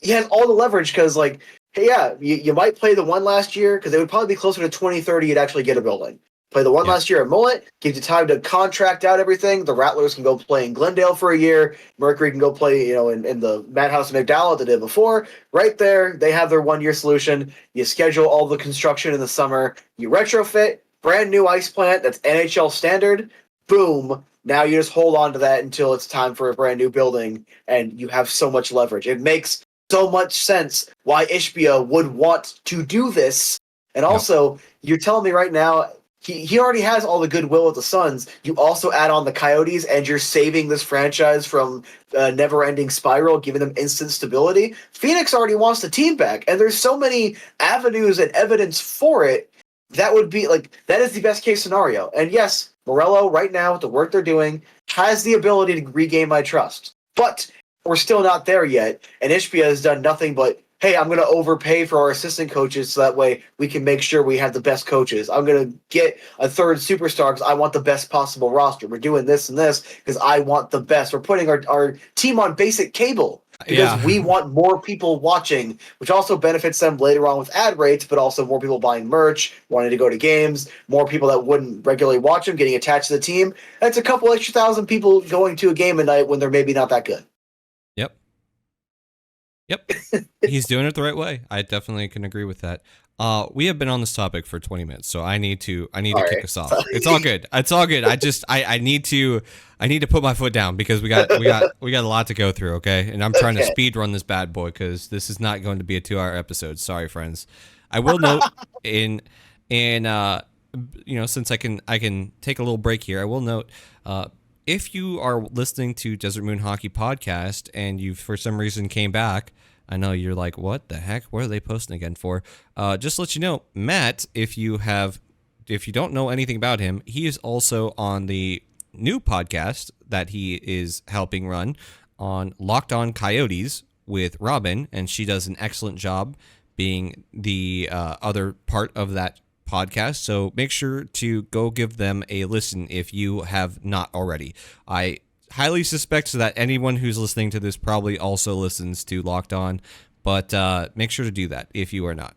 He has all the leverage, because, like, hey, you might play the one last year, because it would probably be closer to 2030 you'd actually get a building. Play the one last year at Mullet, gives you time to contract out everything. The Rattlers can go play in Glendale for a year. Mercury can go play, in the Madhouse and McDowell the day before. Right there, they have their 1-year solution. You schedule all the construction in the summer. You retrofit. Brand new ice plant that's NHL standard. Boom. Now you just hold on to that until it's time for a brand new building, and you have so much leverage. It makes so much sense why Ishbia would want to do this. And also, you're telling me right now, he already has all the goodwill with the Suns. You also add on the Coyotes, and you're saving this franchise from a never-ending spiral, giving them instant stability. Phoenix already wants the team back, and there's so many avenues and evidence for it. That would be that is the best case scenario. And yes, Morello right now, with the work they're doing, has the ability to regain my trust. But we're still not there yet, and Ishbia has done nothing but, hey, I'm going to overpay for our assistant coaches so that way we can make sure we have the best coaches. I'm going to get a third superstar because I want the best possible roster. We're doing this and this because I want the best. We're putting our team on basic cable because we want more people watching, which also benefits them later on with ad rates, but also more people buying merch, wanting to go to games, more people that wouldn't regularly watch them getting attached to the team. That's a couple extra thousand people going to a game a night when they're maybe not that good. Yep. He's doing it the right way. I definitely can agree with that. We have been on this topic for 20 minutes, so I need to kick us off. It's all good. It's all good. I need to put my foot down because we got a lot to go through, okay? And I'm trying to speed run this bad boy because this is not going to be a 2-hour episode. Sorry, friends. I will note since I can take a little break here, I will note if you are listening to Desert Moon Hockey Podcast and you for some reason came back, I know you're like, what the heck? What are they posting again for? Just to let you know, Matt, if you don't know anything about him, he is also on the new podcast that he is helping run on Locked On Coyotes with Robin, and she does an excellent job being the other part of that podcast, so make sure to go give them a listen if you have not already. I highly suspect that anyone who's listening to this probably also listens to Locked On, but make sure to do that if you are not.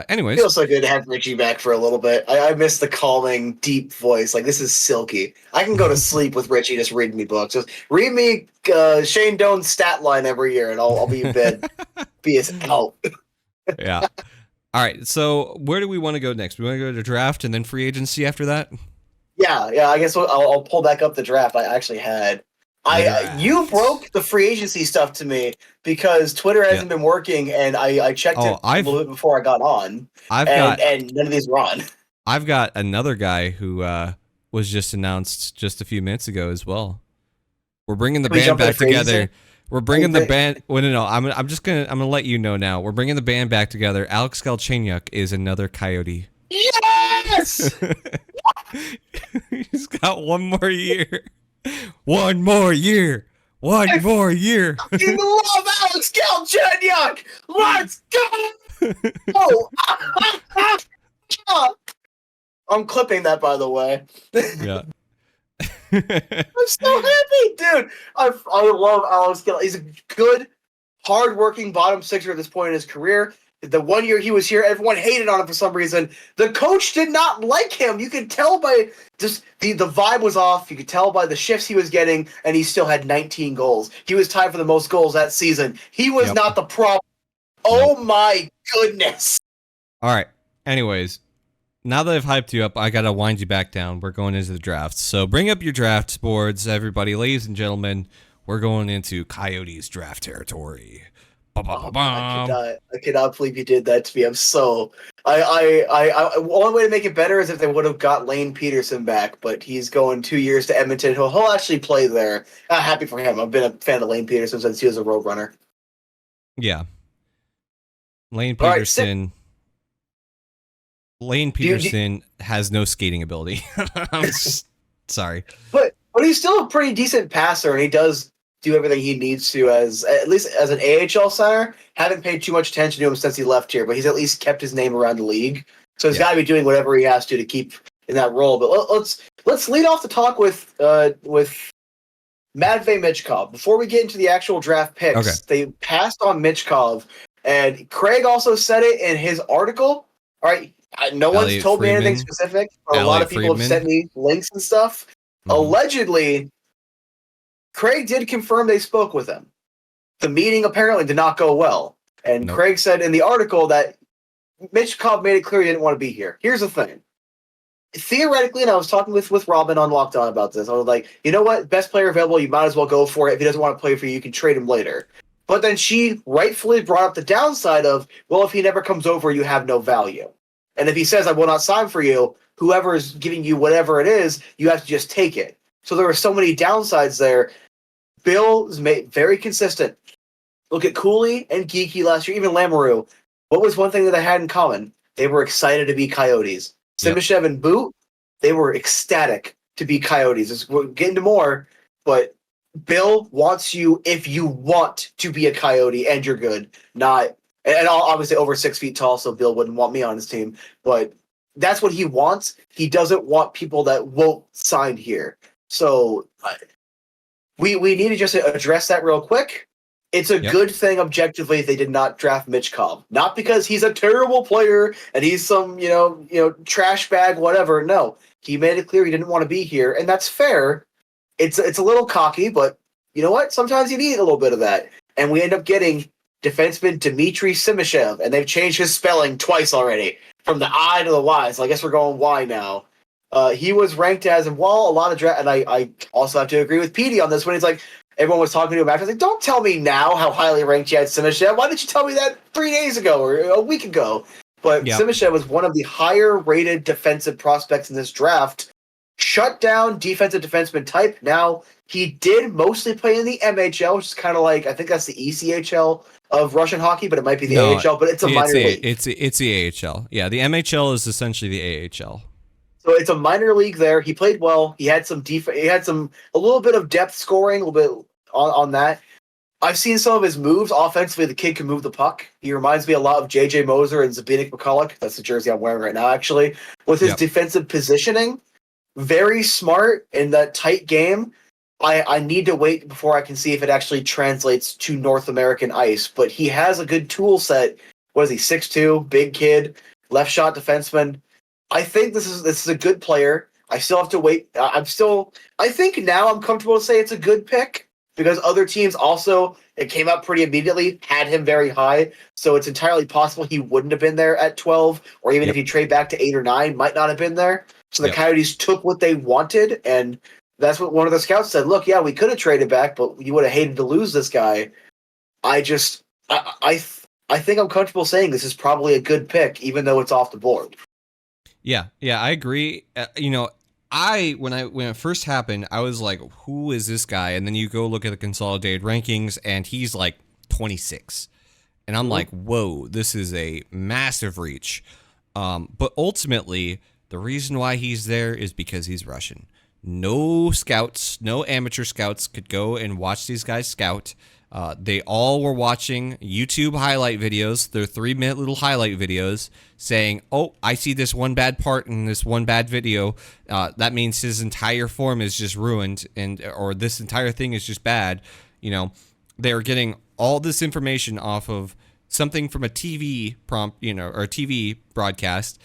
Anyways. It feels so good to have Richie back for a little bit. I miss the calming, deep voice. Like, this is silky. I can go to sleep with Richie just reading me books. Just read me Shane Doan's stat line every year, and I'll be in bed. Be his help. Yeah. All right, so where do we want to go next? We want to go to draft and then free agency after that? Yeah. I guess I'll pull back up the draft I actually had. You broke the free agency stuff to me because Twitter hasn't been working, and I checked it a little bit before I got on, and none of these were on. I've got another guy who was just announced just a few minutes ago as well. We're bringing the band back together. We're bringing the band. Well, no. I'm gonna let you know now. We're bringing the band back together. Alex Galchenyuk is another Coyote. Yes. He's got one more year. One more year. One more year. I fucking love Alex Galchenyuk. Let's go. I'm clipping that, by the way. Yeah. I'm so happy, dude. I love Alex Galchenyuk. He's a good, hard-working bottom sixer at this point in his career. The 1 year he was here, everyone hated on him for some reason. The coach did not like him. You could tell by just the vibe was off. You could tell by the shifts he was getting, and he still had 19 goals. He was tied for the most goals that season. He was not the problem. Oh my goodness. All right. Anyways, now that I've hyped you up, I got to wind you back down. We're going into the draft. So bring up your draft boards, everybody. Ladies and gentlemen, we're going into Coyotes draft territory. I cannot believe you did that to me. I'm so only way to make it better is if they would have got Lane Peterson back, but he's going 2 years to Edmonton. He'll actually play there. Happy for him. I've been a fan of Lane Peterson since he was a Roadrunner. Yeah, Lane Peterson. Lane Peterson has no skating ability. I'm sorry, but he's still a pretty decent passer, and he does do everything he needs to at least as an AHL center. Haven't paid too much attention to him since he left here, but he's at least kept his name around the league. So he's got to be doing whatever he has to keep in that role. But let's lead off the talk with Matvei Michkov. Before we get into the actual draft picks, they passed on Michkov, and Craig also said it in his article. All right, no one's told me anything specific, but a lot of people have sent me links and stuff. Mm-hmm. Allegedly, Craig did confirm they spoke with him. The meeting apparently did not go well. And Craig said in the article that Michkov made it clear he didn't want to be here. Here's the thing. Theoretically, and I was talking with Robin on Locked On about this, I was like, you know what? Best player available, you might as well go for it. If he doesn't want to play for you, you can trade him later. But then she rightfully brought up the downside of, well, if he never comes over, you have no value. And if he says, I will not sign for you, whoever is giving you whatever it is, you have to just take it. So there were so many downsides there. Bill is very consistent. Look at Cooley and Geeky last year, even Lamoureux. What was one thing that they had in common? They were excited to be Coyotes. Simashev and Boot, they were ecstatic to be Coyotes. We're getting to more, but Bill wants you if you want to be a Coyote and you're good, not and I'll obviously over 6 feet tall, so Bill wouldn't want me on his team. But that's what he wants. He doesn't want people that won't sign here. So we need to just address that real quick. It's a good thing objectively they did not draft Mitch Cobb. Not because he's a terrible player and he's some, trash bag, whatever. No. He made it clear he didn't want to be here, and that's fair. It's a little cocky, but you know what? Sometimes you need a little bit of that. And we end up getting defenseman Dmitry Simashev, and they've changed his spelling twice already, from the I to the Y, so I guess we're going Y now. He was ranked as, and while a lot of draft, and I also have to agree with Petey on this one, he's like, everyone was talking to him after, I was like, don't tell me now how highly ranked you had Simashev. Why didn't you tell me that 3 days ago or a week ago? But Simashev was one of the higher rated defensive prospects in this draft. Shut down defensive defenseman type. Now, he did mostly play in the MHL, which is kind of like, I think that's the ECHL of Russian hockey, but it might be the AHL, but it's a minor league. It's the AHL. Yeah, the MHL is essentially the AHL. So it's a minor league there. He played well. He had some a little bit of depth scoring, a little bit on that. I've seen some of his moves. Offensively, the kid can move the puck. He reminds me a lot of J.J. Moser and Zbigniew McCulloch. That's the jersey I'm wearing right now, actually. With his defensive positioning, very smart in that tight game. I need to wait before I can see if it actually translates to North American ice. But he has a good tool set. What is he, 6'2", big kid, left shot defenseman. I think this is a good player. I still have to wait. I think now I'm comfortable to say it's a good pick because other teams also, it came out pretty immediately, had him very high. So it's entirely possible he wouldn't have been there at 12, or even if he trade back to 8 or 9, might not have been there. So the Coyotes took what they wanted, and that's what one of the scouts said. Look, yeah, we could have traded back, but you would have hated to lose this guy. I think I'm comfortable saying this is probably a good pick, even though it's off the board. Yeah, I agree. When it first happened, I was like, who is this guy? And then you go look at the consolidated rankings, and he's like 26. And I'm like, whoa, this is a massive reach. But ultimately, the reason why he's there is because he's Russian. No scouts, no amateur scouts could go and watch these guys scout. They all were watching YouTube highlight videos, their 3-minute little highlight videos, saying, oh, I see this one bad part in this one bad video. That means his entire form is just ruined, or this entire thing is just bad. They're getting all this information off of something from a TV prompt, or a TV broadcast,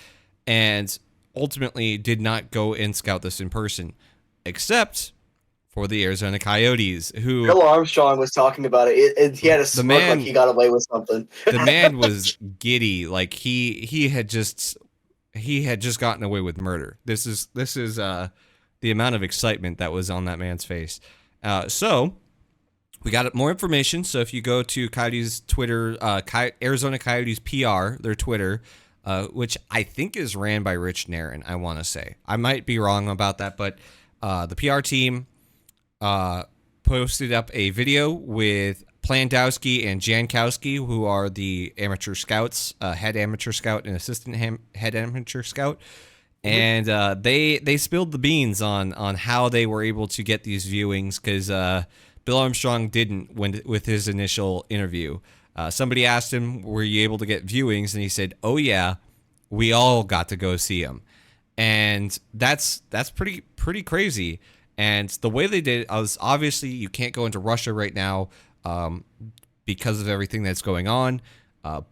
and ultimately did not go and scout this in person, except for the Arizona Coyotes, who Bill Armstrong was talking about it. He had a smirk like he got away with something. The man was giddy, like he had just gotten away with murder. This is the amount of excitement that was on that man's face. So we got more information. So if you go to Coyotes Twitter, Arizona Coyotes PR, their Twitter, which I think is ran by Rich Nairn, I want to say. I might be wrong about that, but the PR team posted up a video with Plandowski and Jankowski, who are the amateur scouts, head amateur scout and assistant head amateur scout. And they spilled the beans on how they were able to get these viewings, because Bill Armstrong didn't with his initial interview. Somebody asked him, were you able to get viewings? And he said, oh, yeah, we all got to go see him. And that's pretty crazy. And the way they did it was, obviously you can't go into Russia right now because of everything that's going on.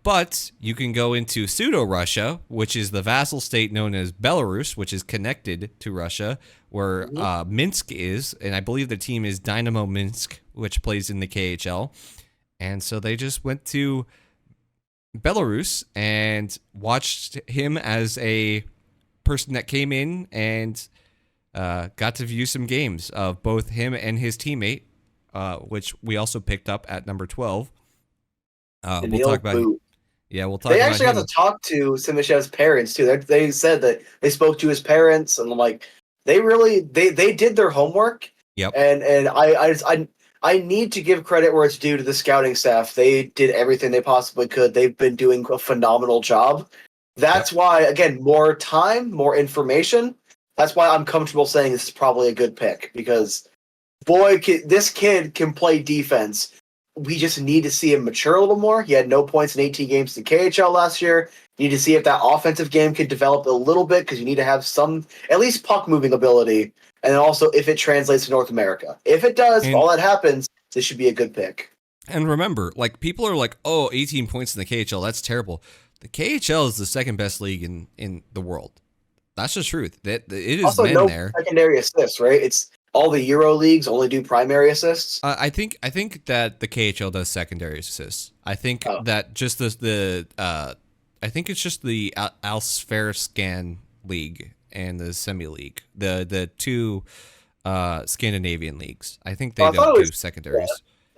But you can go into pseudo-Russia, which is the vassal state known as Belarus, which is connected to Russia, where Minsk is. And I believe the team is Dynamo Minsk, which plays in the KHL. And so they just went to Belarus and watched him as a person that came in and got to view some games of both him and his teammate, which we also picked up at number 12. We'll talk about him. Yeah, we'll talk. They actually got to talk to Simashev's parents too. They said that they spoke to his parents, and I'm like, they did their homework. Yep. And I need to give credit where it's due to the scouting staff. They did everything they possibly could. They've been doing a phenomenal job. That's why, again, more time, more information. That's why I'm comfortable saying this is probably a good pick, because boy, this kid can play defense. We just need to see him mature a little more. He had no points in 18 games in KHL last year. You need to see if that offensive game can develop a little bit because you need to have some, at least puck moving ability. And then also if it translates to North America. If it does, if all that happens, this should be a good pick. And remember, like, people are like, oh, 18 points in the KHL, that's terrible. The KHL is the second best league in the world. That's the truth. It is also men no there. Secondary assists, right? It's all the Euro leagues only do primary assists. I think that the KHL does secondary assists. I think that just I think it's just the Allsvenskan league and the semi league, the two Scandinavian leagues. I think they don't do secondaries.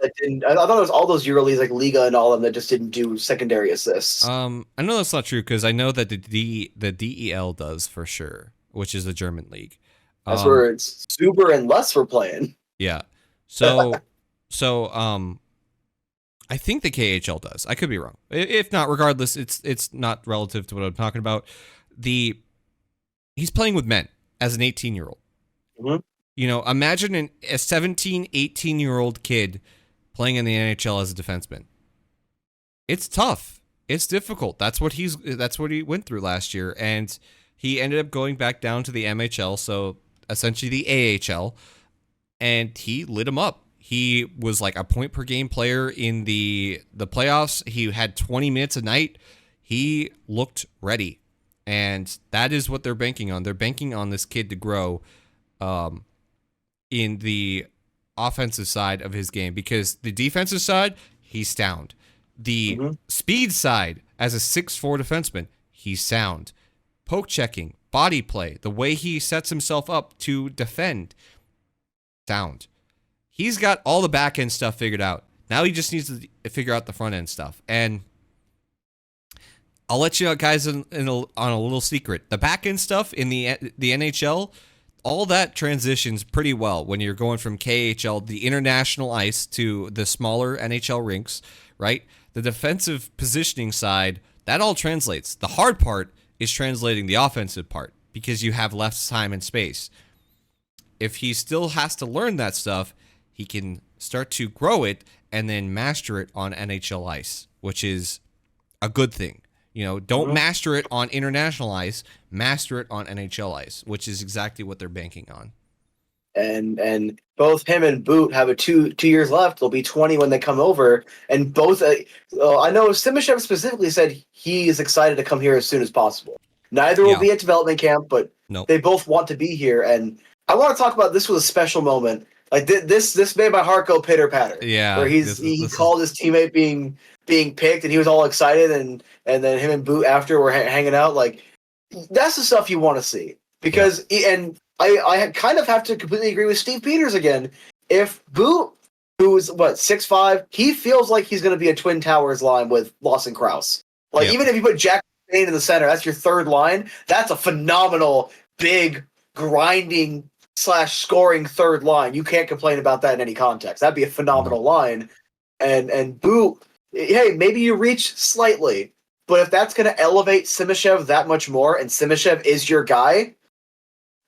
I thought it was all those Euro leagues like Liga and all of them that just didn't do secondary assists. I know that's not true because I know that the DEL does for sure, which is the German league. That's where it's Zuber and Less were playing. Yeah. So I think the KHL does. I could be wrong. If not, regardless, it's not relative to what I'm talking about. He's playing with men as an 18-year-old. Mm-hmm. You know, imagine a 17, 18-year-old kid playing in the NHL as a defenseman. It's tough. It's difficult. That's what he went through last year, and he ended up going back down to the MHL, so essentially the AHL, and he lit him up. He was like a point per game player in the playoffs. He had 20 minutes a night. He looked ready, and that is what they're banking on. They're banking on this kid to grow in the offensive side of his game, because the defensive side, he's sound. The speed side, as a 6'4" defenseman, he's sound. Poke checking, body play, the way he sets himself up to defend, sound. He's got all the back end stuff figured out. Now he just needs to figure out the front end stuff. And I'll let you guys on a little secret. The back end stuff in the NHL, all that transitions pretty well when you're going from KHL, the international ice, to the smaller NHL rinks, right? The defensive positioning side, that all translates. The hard part is translating the offensive part because you have less time and space. If he still has to learn that stuff, he can start to grow it and then master it on NHL ice, which is a good thing. You know, don't master it on international ice, master it on NHL ice, which is exactly what they're banking on. And both him and Boot have 2 years left. They'll be 20 when they come over. And both, I know Simashev specifically said he is excited to come here as soon as possible. Neither will be at development camp, but they both want to be here. And I want to talk about this was a special moment. Like this made my heart go pitter patter. Yeah, where he called his teammate being picked, and he was all excited, and then him and Boot after were hanging out. Like, that's the stuff you want to see, because and I kind of have to completely agree with Steve Peters again. If Boot, who's 6'5", he feels like he's going to be a Twin Towers line with Lawson Krause. Like, even if you put Jack Payne in the center, that's your third line. That's a phenomenal, big, grinding / scoring third line. You can't complain about that in any context. That'd be a phenomenal line. And Boot, hey, maybe you reach slightly, but if that's going to elevate Simashev that much more, and Simashev is your guy,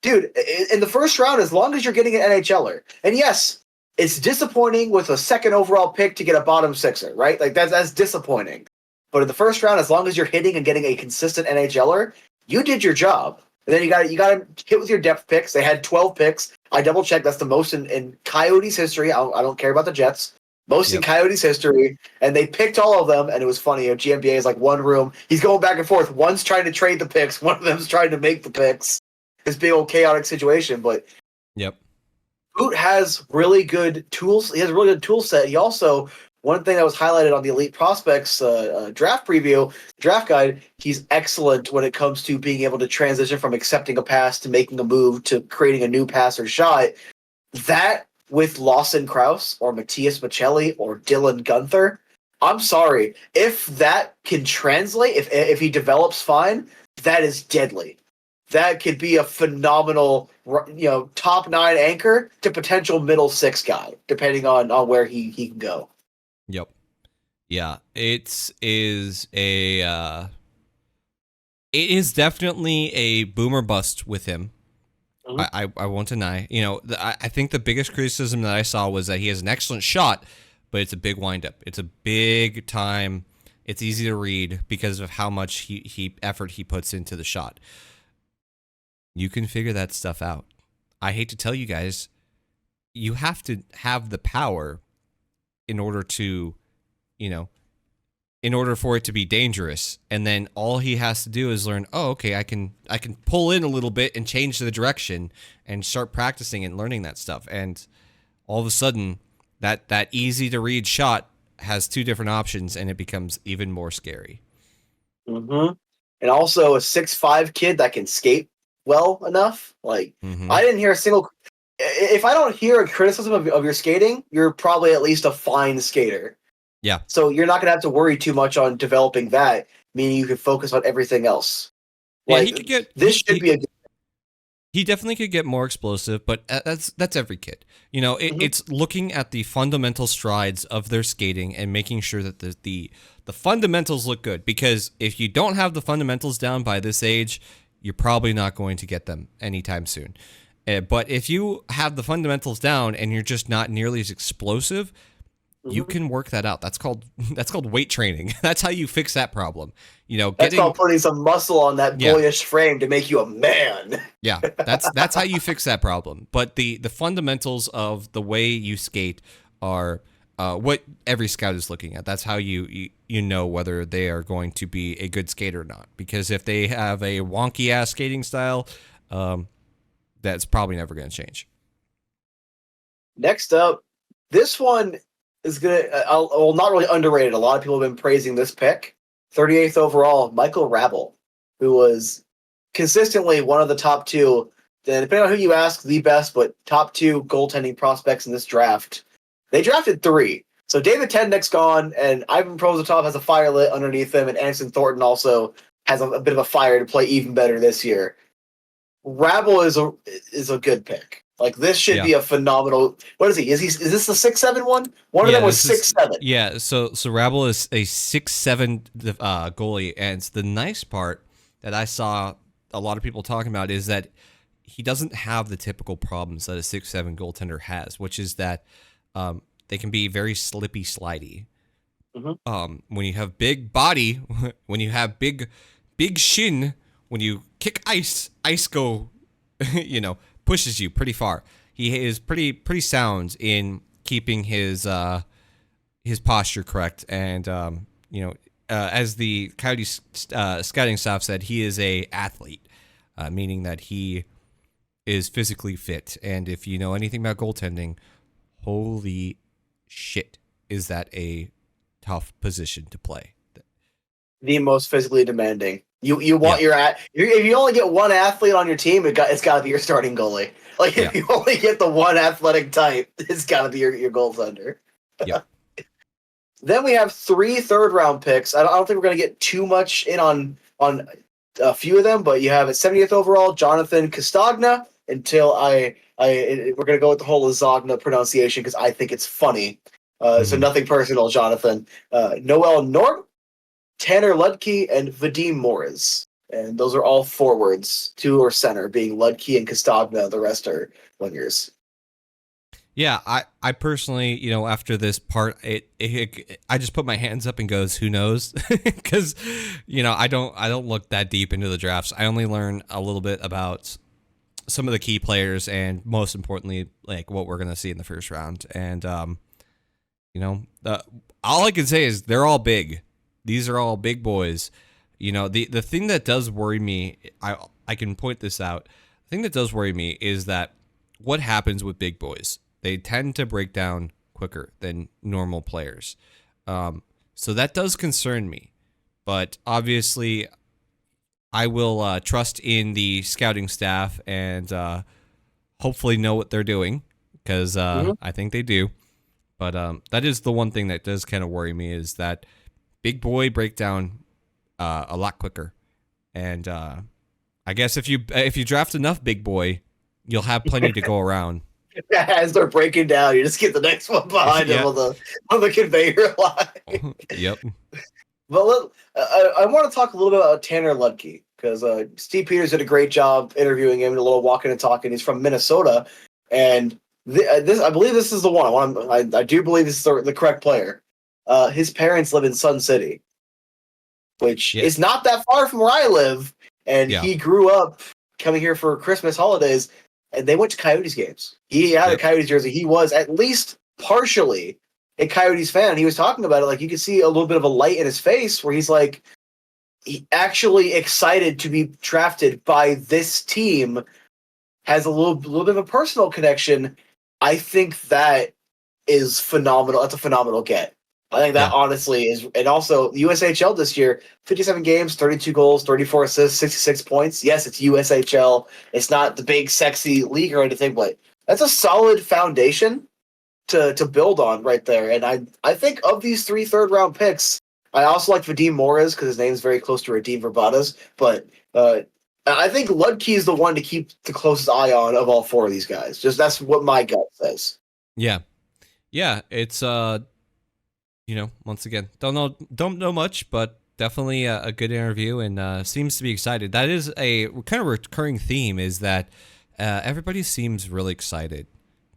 dude, in the first round, as long as you're getting an NHLer, and yes, it's disappointing with a second overall pick to get a bottom sixer, right? Like, that's disappointing. But in the first round, as long as you're hitting and getting a consistent NHLer, you did your job. And then you got to hit with your depth picks. They had 12 picks. I double-checked. That's the most in Coyotes history. I don't care about the Jets. Most in Coyotes history. And they picked all of them, and it was funny. GMBA is like one room. He's going back and forth. One's trying to trade the picks. One of them's trying to make the picks. This big old chaotic situation. But Boot has really good tools. He has a really good tool set. He also... One thing that was highlighted on the Elite Prospects draft preview, draft guide, he's excellent when it comes to being able to transition from accepting a pass to making a move to creating a new pass or shot. That with Lawson Krause or Matthias Michelli or Dylan Gunther, I'm sorry. If that can translate, if he develops fine, that is deadly. That could be a phenomenal, top 9 anchor to potential middle 6 guy, depending on where he can go. Yep. Yeah, it is definitely a boomer bust with him. Mhm. I won't deny. I think the biggest criticism that I saw was that he has an excellent shot, but it's a big windup. It's a big time. It's easy to read because of how much he effort he puts into the shot. You can figure that stuff out. I hate to tell you guys, you have to have the power in order to, you know, in order for it to be dangerous. And then all he has to do is learn, oh, okay, I can pull in a little bit and change the direction and start practicing and learning that stuff. And all of a sudden, that easy to read shot has two different options, and it becomes even more scary. Mm-hmm. And also a 6'5" kid that can skate well enough. Like, I didn't hear a single. If I don't hear a criticism of your skating, you're probably at least a fine skater. Yeah. So you're not going to have to worry too much on developing that, meaning you can focus on everything else. Yeah, Like, he could get. This should be a good. He definitely could get more explosive, but that's every kid. It's looking at the fundamental strides of their skating and making sure that the fundamentals look good. Because if you don't have the fundamentals down by this age, you're probably not going to get them anytime soon. But if you have the fundamentals down and you're just not nearly as explosive, you can work that out. That's called weight training. That's how you fix that problem. That's called putting some muscle on that boyish frame to make you a man. Yeah, that's how you fix that problem. But the fundamentals of the way you skate are what every scout is looking at. That's how you know whether they are going to be a good skater or not. Because if they have a wonky ass skating style, that's probably never going to change. Next up, this one is not really underrated. A lot of people have been praising this pick. 38th overall, Michael Rabel, who was consistently one of the top two, depending on who you ask, the best, but top two goaltending prospects in this draft. They drafted three. So David Tednick's gone, and Ivan Prosvetov has a fire lit underneath him, and Anderson Thornton also has a bit of a fire to play even better this year. Rabel is a good pick. Like, this should be a phenomenal. What is he? Is this the 6'7" one? One of them was 6'7". Yeah. So Rabel is a 6'7" goalie, and the nice part that I saw a lot of people talking about is that he doesn't have the typical problems that a 6'7" goaltender has, which is that they can be very slippy, slidey. When you have big body, when you have big shin, when you kick ice go, pushes you pretty far. He is pretty sound in keeping his posture correct, and as the Coyotes scouting staff said, he is a athlete, meaning that he is physically fit. And if you know anything about goaltending, holy shit, is that a tough position to play? The most physically demanding. You want if you only get one athlete on your team, it's got to be your starting goalie. Like, if you only get the one athletic type, it's got to be your goaltender. Yeah. Then we have 3 third-round picks. I don't think we're going to get too much in on a few of them, but you have at 70th overall, Jonathan Castagna. Until we're going to go with the whole Lasagna pronunciation because I think it's funny. So nothing personal, Jonathan. Noel Norb, Tanner Ludke, and Vadim Moriz. And those are all forwards, 2 or center, being Ludke and Castagna. The rest wingers. Yeah, I personally, after this part, I just put my hands up and goes, who knows? Because, I don't look that deep into the drafts. I only learn a little bit about some of the key players and, most importantly, like what we're gonna see in the first round. And all I can say is they're all big. These are all big boys. The thing that does worry me, I can point this out. The thing that does worry me is that what happens with big boys? They tend to break down quicker than normal players. So that does concern me. But obviously, I will trust in the scouting staff and hopefully know what they're doing, because I think they do. But that is the one thing that does kind of worry me, is that big boy breakdown a lot quicker. And I guess if you draft enough big boy, you'll have plenty to go around. As they're breaking down, you just get the next one behind them on the conveyor line. Yep. But I want to talk a little bit about Tanner Ludke, because Steve Peters did a great job interviewing him, a little walking and talking. He's from Minnesota, and I believe this is the one. I do believe this is the correct player. His parents live in Sun City, which is not that far from where I live, and he grew up coming here for Christmas holidays, and they went to Coyotes games. He had a Coyotes jersey. He was at least partially a Coyotes fan. He was talking about it, like you could see a little bit of a light in his face where he's like, he actually excited to be drafted by this team, has a little bit of a personal connection. I think that is phenomenal. That's a phenomenal get. I think that honestly is, and also USHL this year, 57 games, 32 goals, 34 assists, 66 points. Yes, it's USHL. It's not the big sexy league or anything, but that's a solid foundation to build on right there. And I think of these 3 third-round picks, I also like Vadim Moras because his name is very close to Radim Verbatas, but I think Ludke is the one to keep the closest eye on of all 4 of these guys. Just that's what my gut says. Yeah. It's once again, don't know much, but definitely a good interview, and seems to be excited. That is a kind of recurring theme, is that everybody seems really excited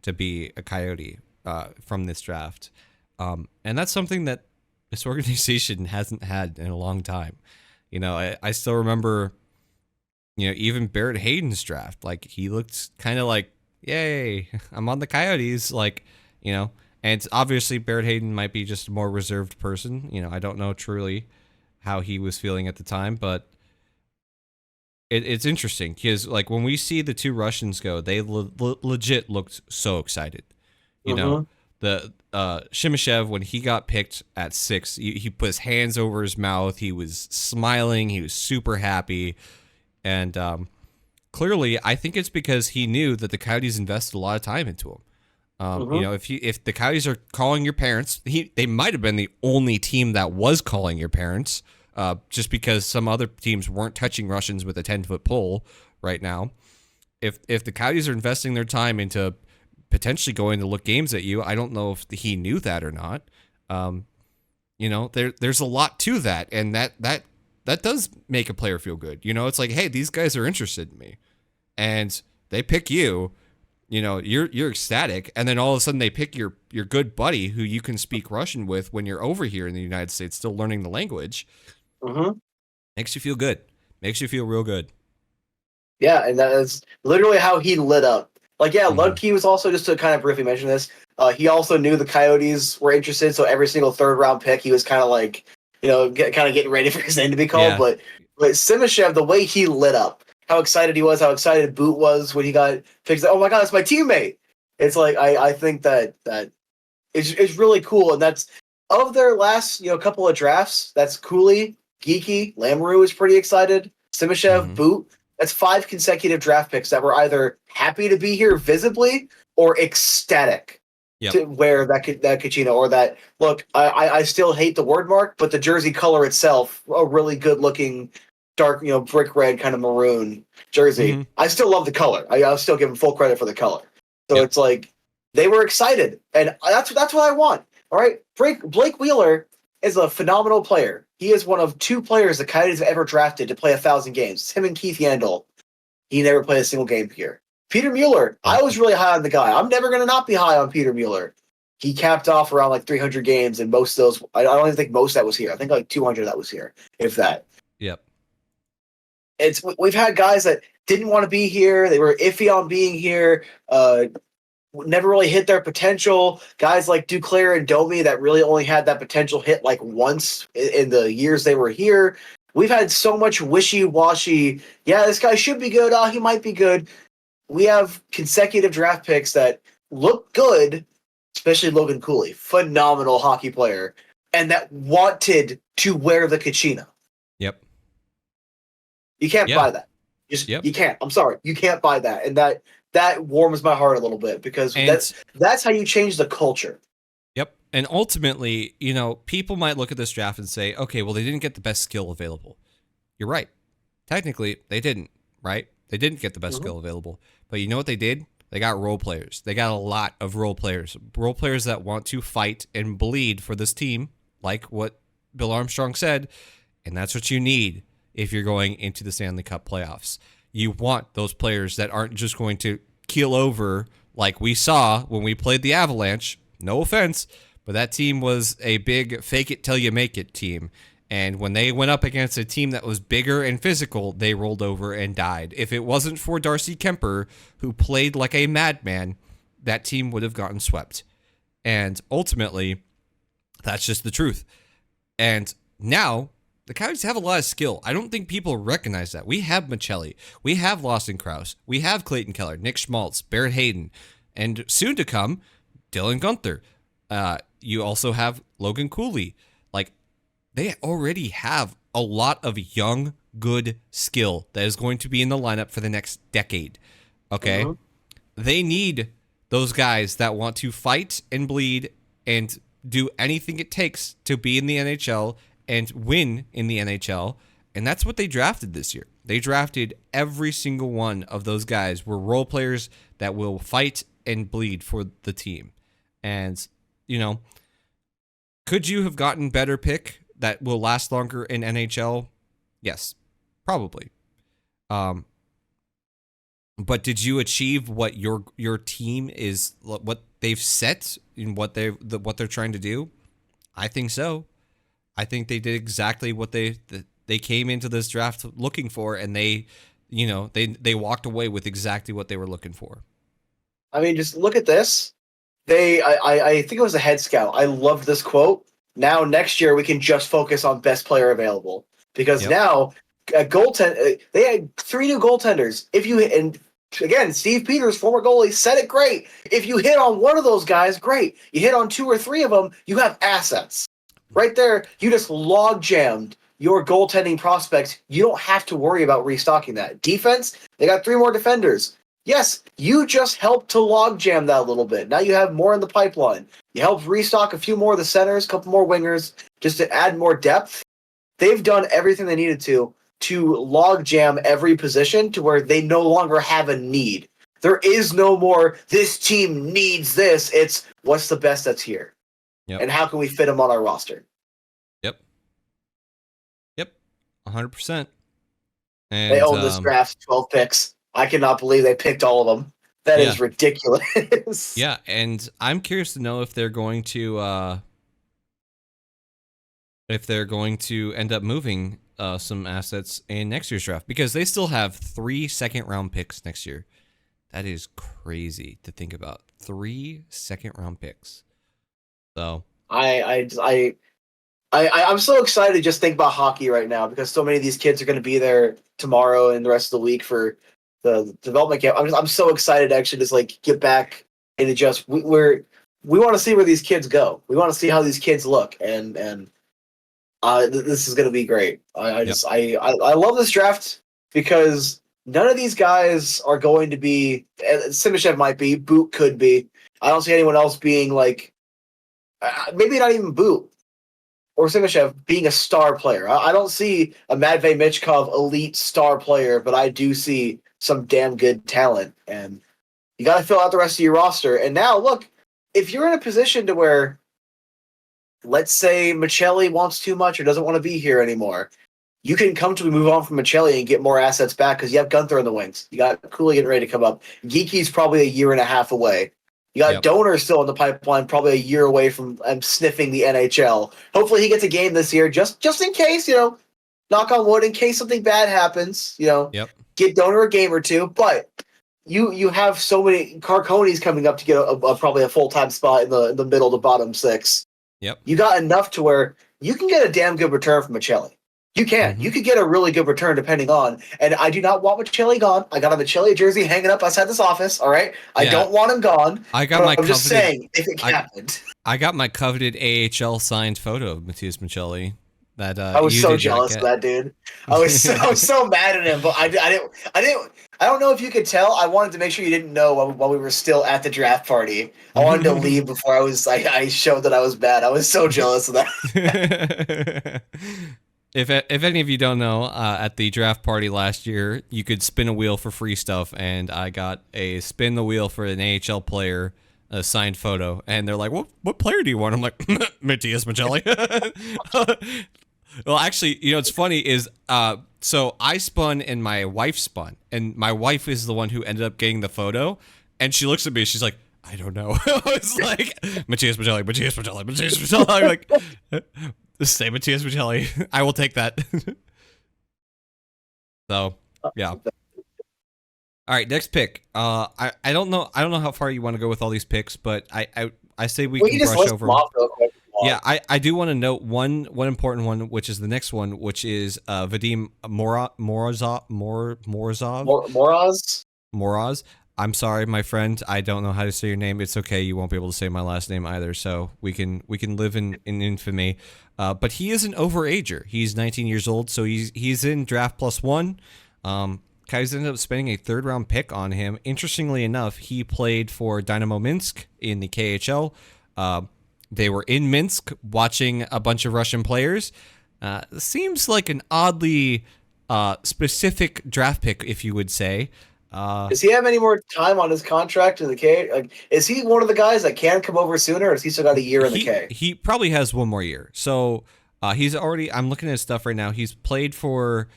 to be a Coyote from this draft, and that's something that this organization hasn't had in a long time. I still remember, even Barrett Hayden's draft. Like, he looked kind of like, yay, I'm on the Coyotes, and it's obviously Barrett Hayden might be just a more reserved person. I don't know truly how he was feeling at the time, but it's interesting because, like, when we see the 2 Russians go, they legit looked so excited. The Shimashev, when he got picked at 6, he put his hands over his mouth. He was smiling. He was super happy. And clearly, I think it's because he knew that the Coyotes invested a lot of time into him. If the Coyotes are calling your parents, they might have been the only team that was calling your parents, just because some other teams weren't touching Russians with a 10-foot pole right now. If the Coyotes are investing their time into potentially going to look games at you, I don't know if he knew that or not. There's a lot to that, and that does make a player feel good. It's like, hey, these guys are interested in me, and they pick you. You're ecstatic, and then all of a sudden they pick your good buddy who you can speak Russian with when you're over here in the United States, still learning the language. Makes you feel good. Makes you feel real good. Yeah, and that is literally how he lit up. Like, Ludke was also, just to kind of briefly mention this, he also knew the Coyotes were interested, so every single third-round pick, he was kind of like, getting ready for his name to be called. Yeah. But Simashev, the way he lit up, how excited he was, how excited Boot was when he got picked. Oh my God, that's my teammate! It's like, I think that it's really cool, and that's, of their last couple of drafts, that's Cooley, Geeky, Lamoureux is pretty excited, Simashev, Boot. That's 5 consecutive draft picks that were either happy to be here visibly or ecstatic to wear that Kachina, or that, look, I still hate the word mark, but the jersey color itself, a really good looking dark, brick red kind of maroon jersey. I still love the color. I'll still give him full credit for the color. So it's like, they were excited, and that's what I want. All right, Blake Wheeler is a phenomenal player. He is one of 2 players the Coyotes have ever drafted to play 1,000 games. It's him and Keith Yandel. He never played a single game here. Peter Mueller, I was really high on the guy. I'm never going to not be high on Peter Mueller. He capped off around like 300 games, and most of those, I don't even think most that was here. I think like 200 that was here, if that. Yep. We've had guys that didn't want to be here. They were iffy on being here. Never really hit their potential. Guys like Duclair and Domi that really only had that potential hit like once in the years they were here. We've had so much wishy-washy, this guy should be good, he might be good. We have consecutive draft picks that look good, especially Logan Cooley, phenomenal hockey player, and that wanted to wear the Kachina. Yep. You can't buy that. You can't. I'm sorry. You can't buy that. And that warms my heart a little bit, because that's how you change the culture. Yep. And ultimately, people might look at this draft and say, okay, well, they didn't get the best skill available. You're right. Technically, they didn't, right? They didn't get the best skill available. But you know what they did? They got role players. They got a lot of role players that want to fight and bleed for this team, like what Bill Armstrong said. And that's what you need. if you're going into the Stanley Cup playoffs. You want those players that aren't just going to keel over like we saw when we played the Avalanche. No offense, but that team was a big fake it till you make it team. And when they went up against a team that was bigger and physical, they rolled over and died. If it wasn't for Darcy Kemper, who played like a madman, that team would have gotten swept. And ultimately, that's just the truth. And now, the Coyotes have a lot of skill. I don't think people recognize that. We have Michelli. We have Lawson Krause. We have Clayton Keller, Nick Schmaltz, Barrett Hayden, and soon to come, Dylan Guenther. You also have Logan Cooley. Like, they already have a lot of young, good skill that is going to be in the lineup for the next decade. Okay? They need those guys that want to fight and bleed and do anything it takes to be in the NHL and win in the NHL. And that's what they drafted this year. They drafted every single one of those guys were role players that will fight and bleed for the team. And, you know, could you have gotten better pick that will last longer in NHL? Yes, probably. But did you achieve what your team is, what they've set in what they're trying to do? I think so. I think they did exactly what they came into this draft looking for, and they walked away with exactly what they were looking for. I mean, just look at this. I think it was a head scout. I loved this quote. Now next year we can just focus on best player available because now a goaltend. They had 3 new goaltenders. And again, Steve Peters, former goalie, said it great. If you hit on one of those guys, great. You hit on 2 or 3 of them, you have assets. Right there, you just log jammed your goaltending prospects. You don't have to worry about restocking that. Defense, they got 3 more defenders. Yes, you just helped to log jam that a little bit. Now you have more in the pipeline. You helped restock a few more of the centers, a couple more wingers, just to add more depth. They've done everything they needed to log jam every position to where they no longer have a need. There is no more, this team needs this. It's what's the best that's here. Yep. And how can we fit them on our roster? Yep. 100%. And they own this draft, 12 picks. I cannot believe they picked all of them. That is ridiculous. Yeah, and I'm curious to know if they're going to end up moving some assets in next year's draft, because they still have 3 second-round picks next year. That is crazy to think about. 3 second-round picks. So I'm so excited to just think about hockey right now, because so many of these kids are going to be there tomorrow and the rest of the week for the development camp. I'm so excited to actually just get back and just we want to see where these kids go. We want to see how these kids look, and this is going to be great. I love this draft because none of these guys are going to be. Simashev might be, Boot could be. I don't see anyone else being maybe not even Boot or Simashev being a star player. I don't see a Matvei Michkov elite star player, but I do see some damn good talent, and you got to fill out the rest of your roster. And now, look, if you're in a position to where, let's say, Michelli wants too much or doesn't want to be here anymore, you can comfortably move on from Michelli and get more assets back because you have Guenther in the wings. You got Cooley getting ready to come up. Geeky's probably 1.5 years away. You got Donor still in the pipeline, probably 1 year away from sniffing the NHL. Hopefully he gets a game this year, just in case, knock on wood, in case something bad happens, Get Donor a game or 2. But you have so many Carconis coming up to get probably a full-time spot in the middle to bottom 6. Yep. You got enough to where you can get a damn good return from Michelli. You can. Mm-hmm. You could get a really good return depending on. And I do not want Michelli gone. I got a Michelli jersey hanging up outside this office. All right. I don't want him gone. I'm just saying, if it happened. I got my coveted AHL signed photo of Matthias Michelli. That I was so jealous of that dude. I was so mad at him, but I don't know if you could tell. I wanted to make sure you didn't know while we were still at the draft party. I wanted to leave before I showed that I was bad. I was so jealous of that. If any of you don't know, at the draft party last year, you could spin a wheel for free stuff, and I got a spin the wheel for an AHL player, a signed photo, and they're like, "What player do you want?" I'm like, "Matthias Michelli." Well, actually, it's funny is so I spun and my wife spun, and my wife is the one who ended up getting the photo, and she looks at me, she's like, I don't know. It's like Matthias Magelli. I'm like, say Matthias Magelli. I will take that. So yeah. All right, next pick. I don't know how far you want to go with all these picks, but I say we can brush over. Yeah, I do want to note one important one, which is the next one, which is Vadim Moraz. I'm sorry, my friend. I don't know how to say your name. It's okay. You won't be able to say my last name either, so we can live in infamy. But he is an overager. He's 19 years old, so he's in draft plus one. Coyotes ended up spending a third-round pick on him. Interestingly enough, he played for Dynamo Minsk in the KHL. They were in Minsk watching a bunch of Russian players. Seems like an oddly specific draft pick, if you would say. Does he have any more time on his contract in the K? Like, is he one of the guys that can come over sooner, or has he still got a year in the K? He probably has one more year. So he's already. I'm looking at his stuff right now. He's played for.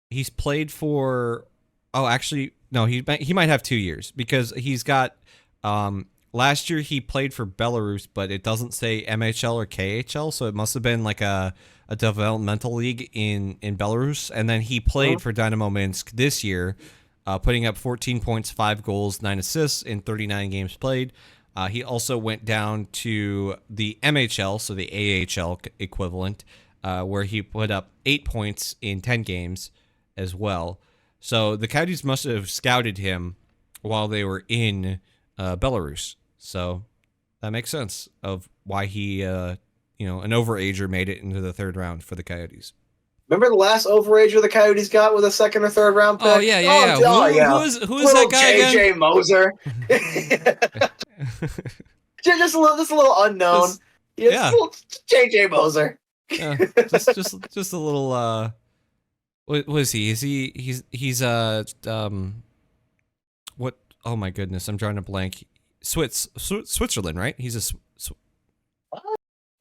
He's played for. Oh, actually, no. He might have 2 years because he's got. Last year he played for Belarus, but it doesn't say MHL or KHL, so it must have been like a developmental league in Belarus. And then he played for Dynamo Minsk this year, putting up 14 points, 5 goals, 9 assists in 39 games played. He also went down to the MHL, so the AHL equivalent, where he put up 8 points in 10 games as well. So the Coyotes must have scouted him while they were in Belarus. So that makes sense of why he, an overager made it into the third round for the Coyotes. Remember the last overager the Coyotes got with a second or third round pick? Oh, yeah. Who is that guy again? JJ Moser. just a little unknown. JJ Moser. Yeah, just a little. What is he? He's what? Oh my goodness, I'm drawing a blank. Switzerland, right? He's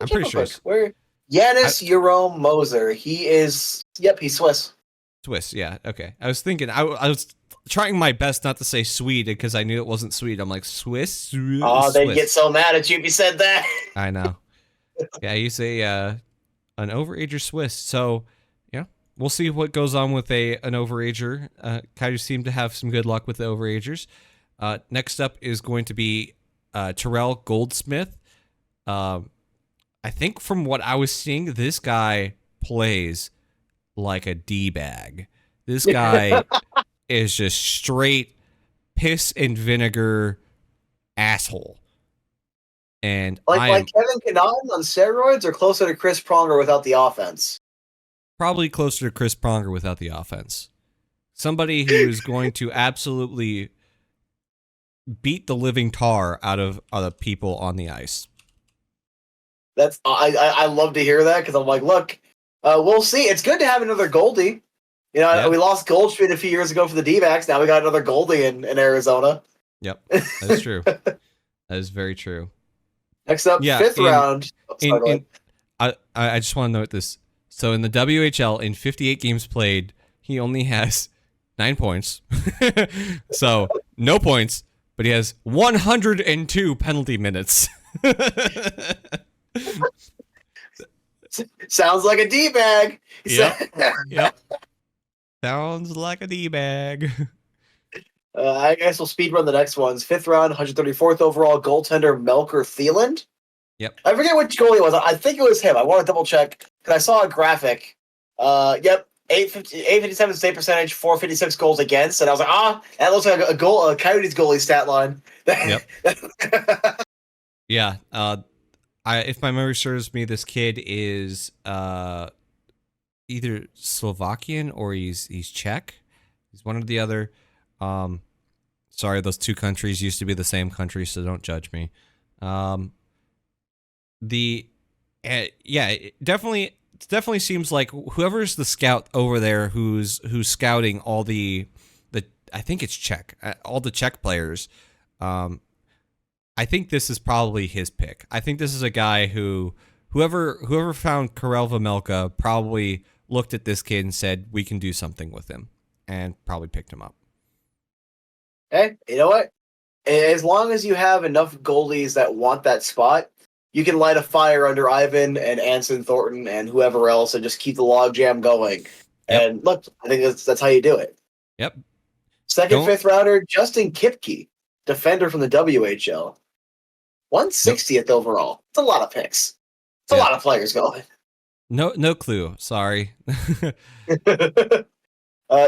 I'm pretty sure. Where? Yanis Jerome Moser. He is. Yep, he's Swiss. Swiss, yeah. Okay. I was thinking. I was trying my best not to say Swede because I knew it wasn't Swede. I'm like Swiss. Oh, they'd get so mad at you if you said that. I know. Yeah, he's an overager Swiss. So yeah, we'll see what goes on with an overager. Coyotes seem to have some good luck with the overagers. Next up is going to be Terrell Goldsmith. I think from what I was seeing, this guy plays like a D-bag. This guy is just straight piss and vinegar asshole. And like Kevin Connaughton on steroids, or closer to Chris Pronger without the offense? Probably closer to Chris Pronger without the offense. Somebody who is going to absolutely beat the living tar out of other people on the ice. That's I love to hear that because I'm like, look, we'll see. It's good to have another Goldie. We lost Goldschmidt a few years ago for the D-backs. Now we got another Goldie in Arizona. Yep, that's true. That is very true. Next up, fifth round. I just want to note this. So in the WHL, in 58 games played, he only has 9 points. So no points. But he has 102 penalty minutes. Sounds like a D-bag. Yep. Sounds like a D-bag. I guess we'll speed run the next ones. Fifth round, 134th overall, goaltender Melker Thieland. Yep. I forget which goalie it was. I think it was him. I want to double check because I saw a graphic. Yep. 857 save percentage, 456 goals against, and I was like, that looks like a Coyotes goalie stat line. Yep. Yeah. If my memory serves me, this kid is either Slovakian or he's Czech. He's one or the other. Sorry, those two countries used to be the same country, so don't judge me. It definitely seems like whoever's the scout over there who's scouting all the I think it's Czech, all the Czech players. I think this is probably his pick. I think this is a guy who whoever found Karel Vejmelka probably looked at this kid and said, we can do something with him, and probably picked him up. Hey, you know what? As long as you have enough goalies that want that spot, you can light a fire under Ivan and Anson Thornton and whoever else and just keep the logjam going. Yep. And look, I think that's how you do it. Yep. Second, fifth rounder, Justin Kipke, defender from the WHL. 160th overall. It's a lot of picks. It's a lot of players going. No clue. Sorry.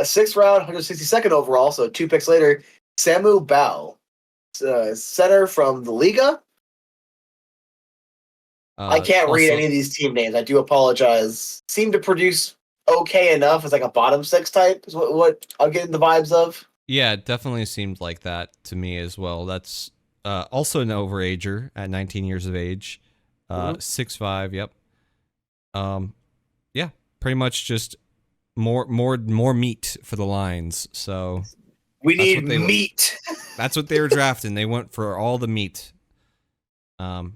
Sixth round, 162nd overall, so 2 picks later, Samu Bao, center from the Liga. I can't read any of these team names. I do apologize. Seem to produce okay enough as like a bottom 6 type is what I'm getting the vibes of. Yeah, it definitely seemed like that to me as well. That's also an overager at 19 years of age. 6'5", yep. Yeah, pretty much just more meat for the lines. So we need meat. That's what they were drafting. They went for all the meat. Yeah.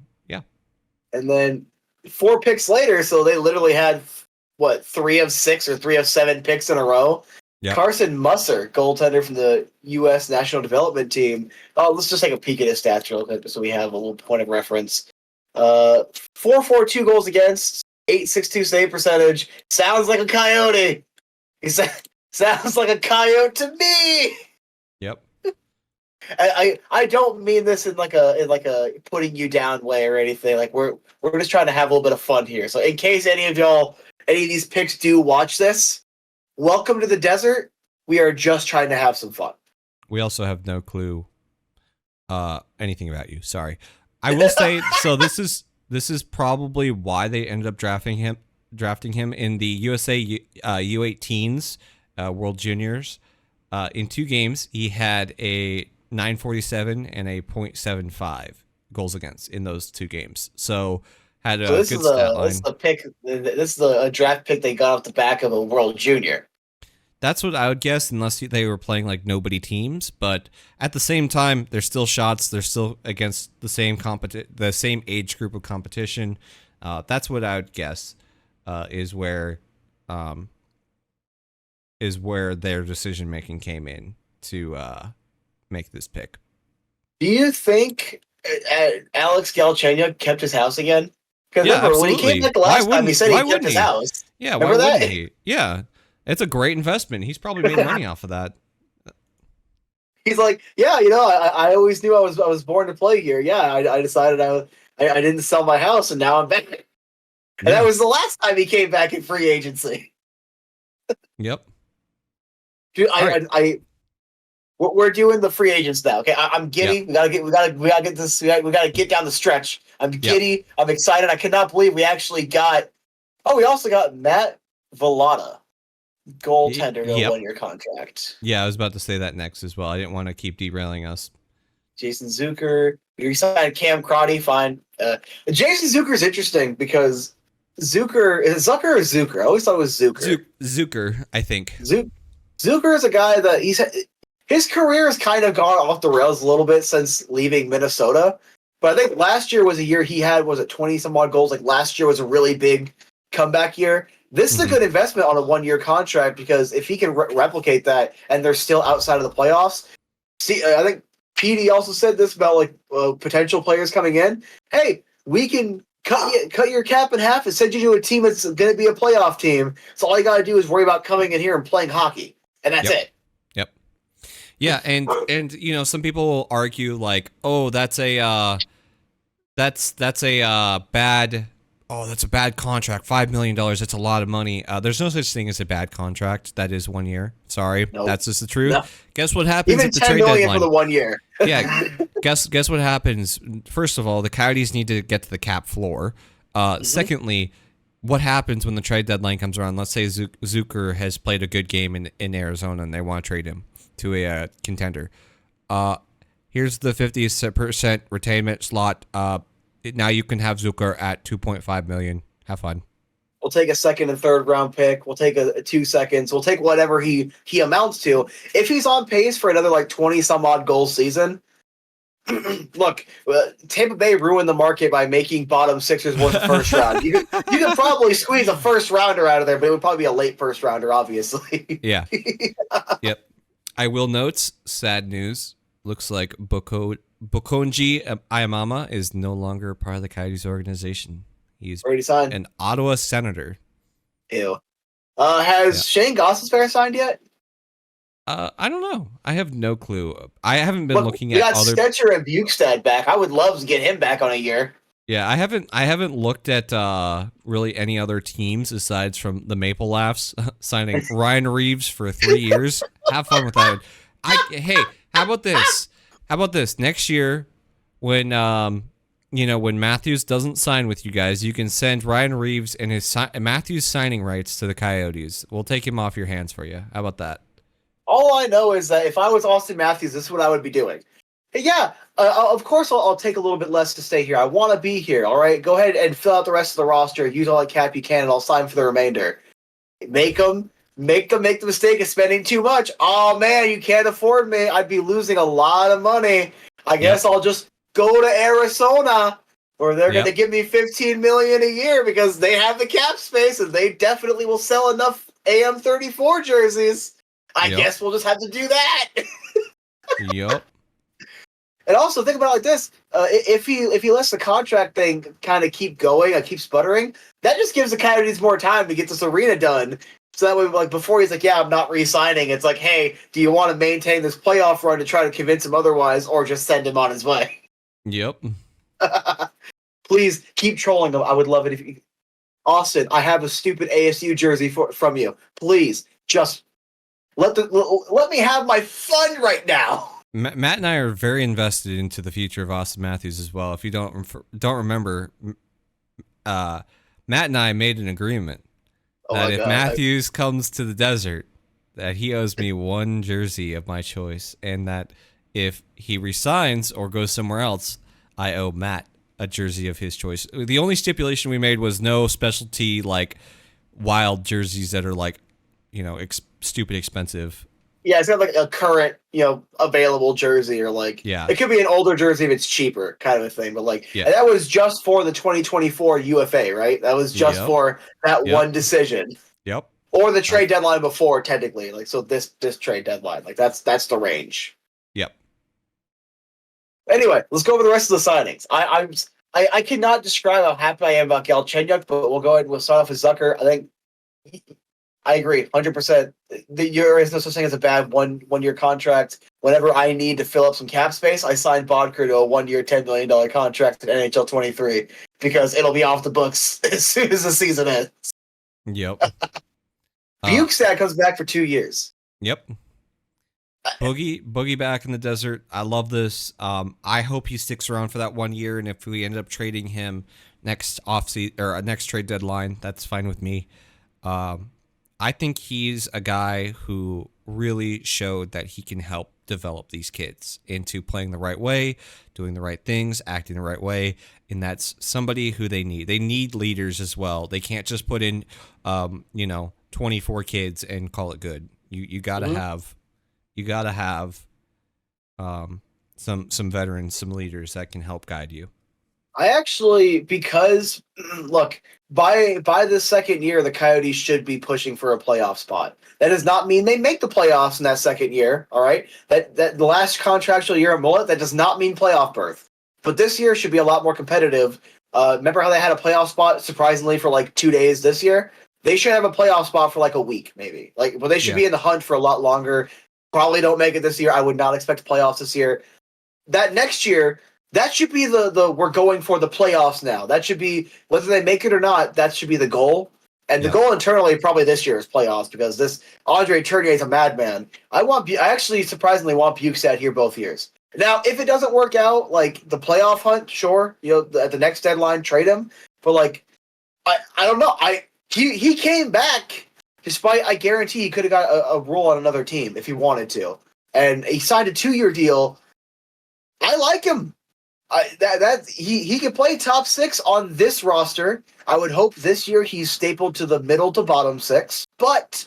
And then 4 picks later, so they literally had 3 of 6 or 3 of 7 picks in a row. Yep. Carson Musser, goaltender from the U.S. National Development Team. Let's just take a peek at his stats real quick so we have a little point of reference. 4.42 goals against, 8.62 save percentage. Sounds like a Coyote. He sounds like a Coyote to me. Yep. I don't mean this in like a putting you down way or anything. Like we're just trying to have a little bit of fun here. So in case any of these picks do watch this, welcome to the desert. We are just trying to have some fun. We also have no clue anything about you. Sorry. I will say, so this is probably why they ended up drafting him in the USA U18s World Juniors. In 2 games, he had a 947 and a .75 goals against in those 2 games. So had a good stat line. This is a draft pick they got off the back of a World Junior. That's what I would guess, unless they were playing like nobody teams. But at the same time, they're still shots. They're still against the same age group of competition. That's what I would guess is where their decision making came in to make this pick. Do you think Alex Galchenyuk kept his house again? Because remember, when he came back the last time, he said he kept his house. Yeah, why wouldn't he? Yeah. It's a great investment. He's probably made money off of that. He's like, yeah, I always knew I was born to play here. Yeah, I decided I didn't sell my house, and now I'm back. And that was the last time he came back in free agency. Yep. Dude, we're doing the free agents now. Okay, I'm giddy. Yep. We gotta get this. We gotta get down the stretch. I'm giddy. Yep. I'm excited. I cannot believe we actually got. Oh, we also got Matt Velada. Goaltender, no 1-year contract. Yeah, I was about to say that next as well. I didn't want to keep derailing us. Jason Zucker. We signed Cam Crotty, fine. Jason Zucker is interesting because Zucker is Zucker or Zucker? I always thought it was Zucker. Zucker, I think. Zucker is a guy that his career has kind of gone off the rails a little bit since leaving Minnesota. But I think last year was a year he had, 20 some odd goals? Like last year was a really big comeback year. This is a good investment on a 1-year contract because if he can replicate that and they're still outside of the playoffs, I think PD also said this about potential players coming in. Hey, we can cut your cap in half and send you to a team that's going to be a playoff team. So all you got to do is worry about coming in here and playing hockey, and that's it. Yep. Yeah, and some people will argue like, oh, that's a bad. Oh, that's a bad contract. $5 million. That's a lot of money. There's no such thing as a bad contract. That is 1 year. Sorry, nope. That's just the truth. No. Guess what happens Even at the trade deadline? $10 million for the 1 year. Yeah. Guess what happens? First of all, the Coyotes need to get to the cap floor. Secondly, what happens when the trade deadline comes around? Let's say Zucker has played a good game in Arizona and they want to trade him to a contender. Here's the 50% retainment slot. Now you can have Zucker at $2.5 million. Have fun. We'll take a 2nd and 3rd round pick. We'll take a 2 seconds. We'll take whatever he amounts to. If he's on pace for another 20 some odd goal season, Look, Tampa Bay ruined the market by making bottom sixers worth a first round. You could probably squeeze a first rounder out of there, but it would probably be a late first rounder, obviously. Yeah. Yep. I will note, sad news. Looks like Bokonji Ayamama is no longer part of the Coyotes organization. He's already signed. An Ottawa Senator. Ew. Has Shane Gostisbehere signed yet? I don't know. I have no clue. I haven't been looking at other. We got Stetcher and Bukestad back. I would love to get him back on a year. Yeah, I haven't looked at really any other teams aside from the Maple Laughs signing Ryan Reeves for 3 years. Have fun with that. Hey, how about this? How about this? Next year, when when Matthews doesn't sign with you guys, you can send Ryan Reeves and his Matthews signing rights to the Coyotes. We'll take him off your hands for you. How about that? All I know is that if I was Austin Matthews, this is what I would be doing. Yeah, of course I'll take a little bit less to stay here. I want to be here, all right? Go ahead and fill out the rest of the roster. Use all the cap you can, and I'll sign for the remainder. Make them make the mistake of spending too much. Oh, man, you can't afford me. I'd be losing a lot of money. I guess I'll just go to Arizona, where they're going to give me $15 million a year because they have the cap space, and they definitely will sell enough AM34 jerseys. I guess we'll just have to do that. Yep. And also think about it like this: if he lets the contract thing kind of keep going, keep sputtering, that just gives the Coyotes more time to get this arena done. So that way, like before he's like, "Yeah, I'm not re-signing." It's like, "Hey, do you want to maintain this playoff run to try to convince him otherwise, or just send him on his way?" Yep. Please keep trolling him. I would love it if Austin, I have a stupid ASU jersey from you. Please just let me have my fun right now. Matt and I are very invested into the future of Austin Matthews as well. If you don't remember, Matt and I made an agreement that if Matthews comes to the desert, that he owes me one jersey of my choice, and that if he resigns or goes somewhere else, I owe Matt a jersey of his choice. The only stipulation we made was no specialty like wild jerseys that are like, stupid expensive. Yeah, it's got like a current, available jersey, or like it could be an older jersey if it's cheaper, kind of a thing. But and that was just for the 2024 UFA, right? That was just for that one decision. Yep. Or the trade deadline before, technically. Like so, this trade deadline, like that's the range. Yep. Anyway, let's go over the rest of the signings. I cannot describe how happy I am about Galchenyuk, but we'll go ahead and we'll start off with Zucker. I think. I agree, 100%. There is no such thing as a bad one-year contract. Whenever I need to fill up some cap space, I sign Bodker to a 1-year, $10 million contract at NHL 23 because it'll be off the books as soon as the season ends. Yep. Bukestad comes back for 2 years. Yep. Boogie back in the desert. I love this. I hope he sticks around for that 1 year, and if we end up trading him next offseason or next trade deadline, that's fine with me. I think he's a guy who really showed that he can help develop these kids into playing the right way, doing the right things, acting the right way, and that's somebody who they need. They need leaders as well. They can't just put in, 24 kids and call it good. You gotta have, some veterans, some leaders that can help guide you. I actually, because look, by the second year, the Coyotes should be pushing for a playoff spot. That does not mean they make the playoffs in that second year. All right, that the last contractual year at Mullet, that does not mean playoff berth. But this year should be a lot more competitive. Remember how they had a playoff spot surprisingly for like 2 days this year? They should have a playoff spot for like a week, maybe. But they should be in the hunt for a lot longer. Probably don't make it this year. I would not expect playoffs this year. That next year. That should be the we're going for the playoffs now. That should be, whether they make it or not, that should be the goal. And the goal internally probably this year is playoffs because this Andre Tournier is a madman. I actually surprisingly want Bukestad here both years. Now, if it doesn't work out, like the playoff hunt, sure, at the next deadline, trade him. But I don't know. He came back despite I guarantee he could have got a role on another team if he wanted to. And he signed a 2-year deal. I like him. He could play top 6 on this roster. I would hope this year he's stapled to the middle to bottom 6. But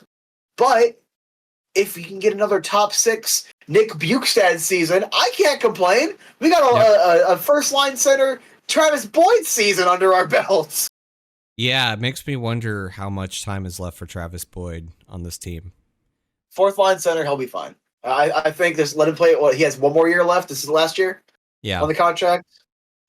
if we can get another top 6 Nick Bukestad season. I can't complain. We got a first line center Travis Boyd season under our belts. Yeah, it makes me wonder how much time is left for Travis Boyd on this team. Fourth line center, he'll be fine. I think just let him play. He has one more year left. This is last year. Yeah. On the contract.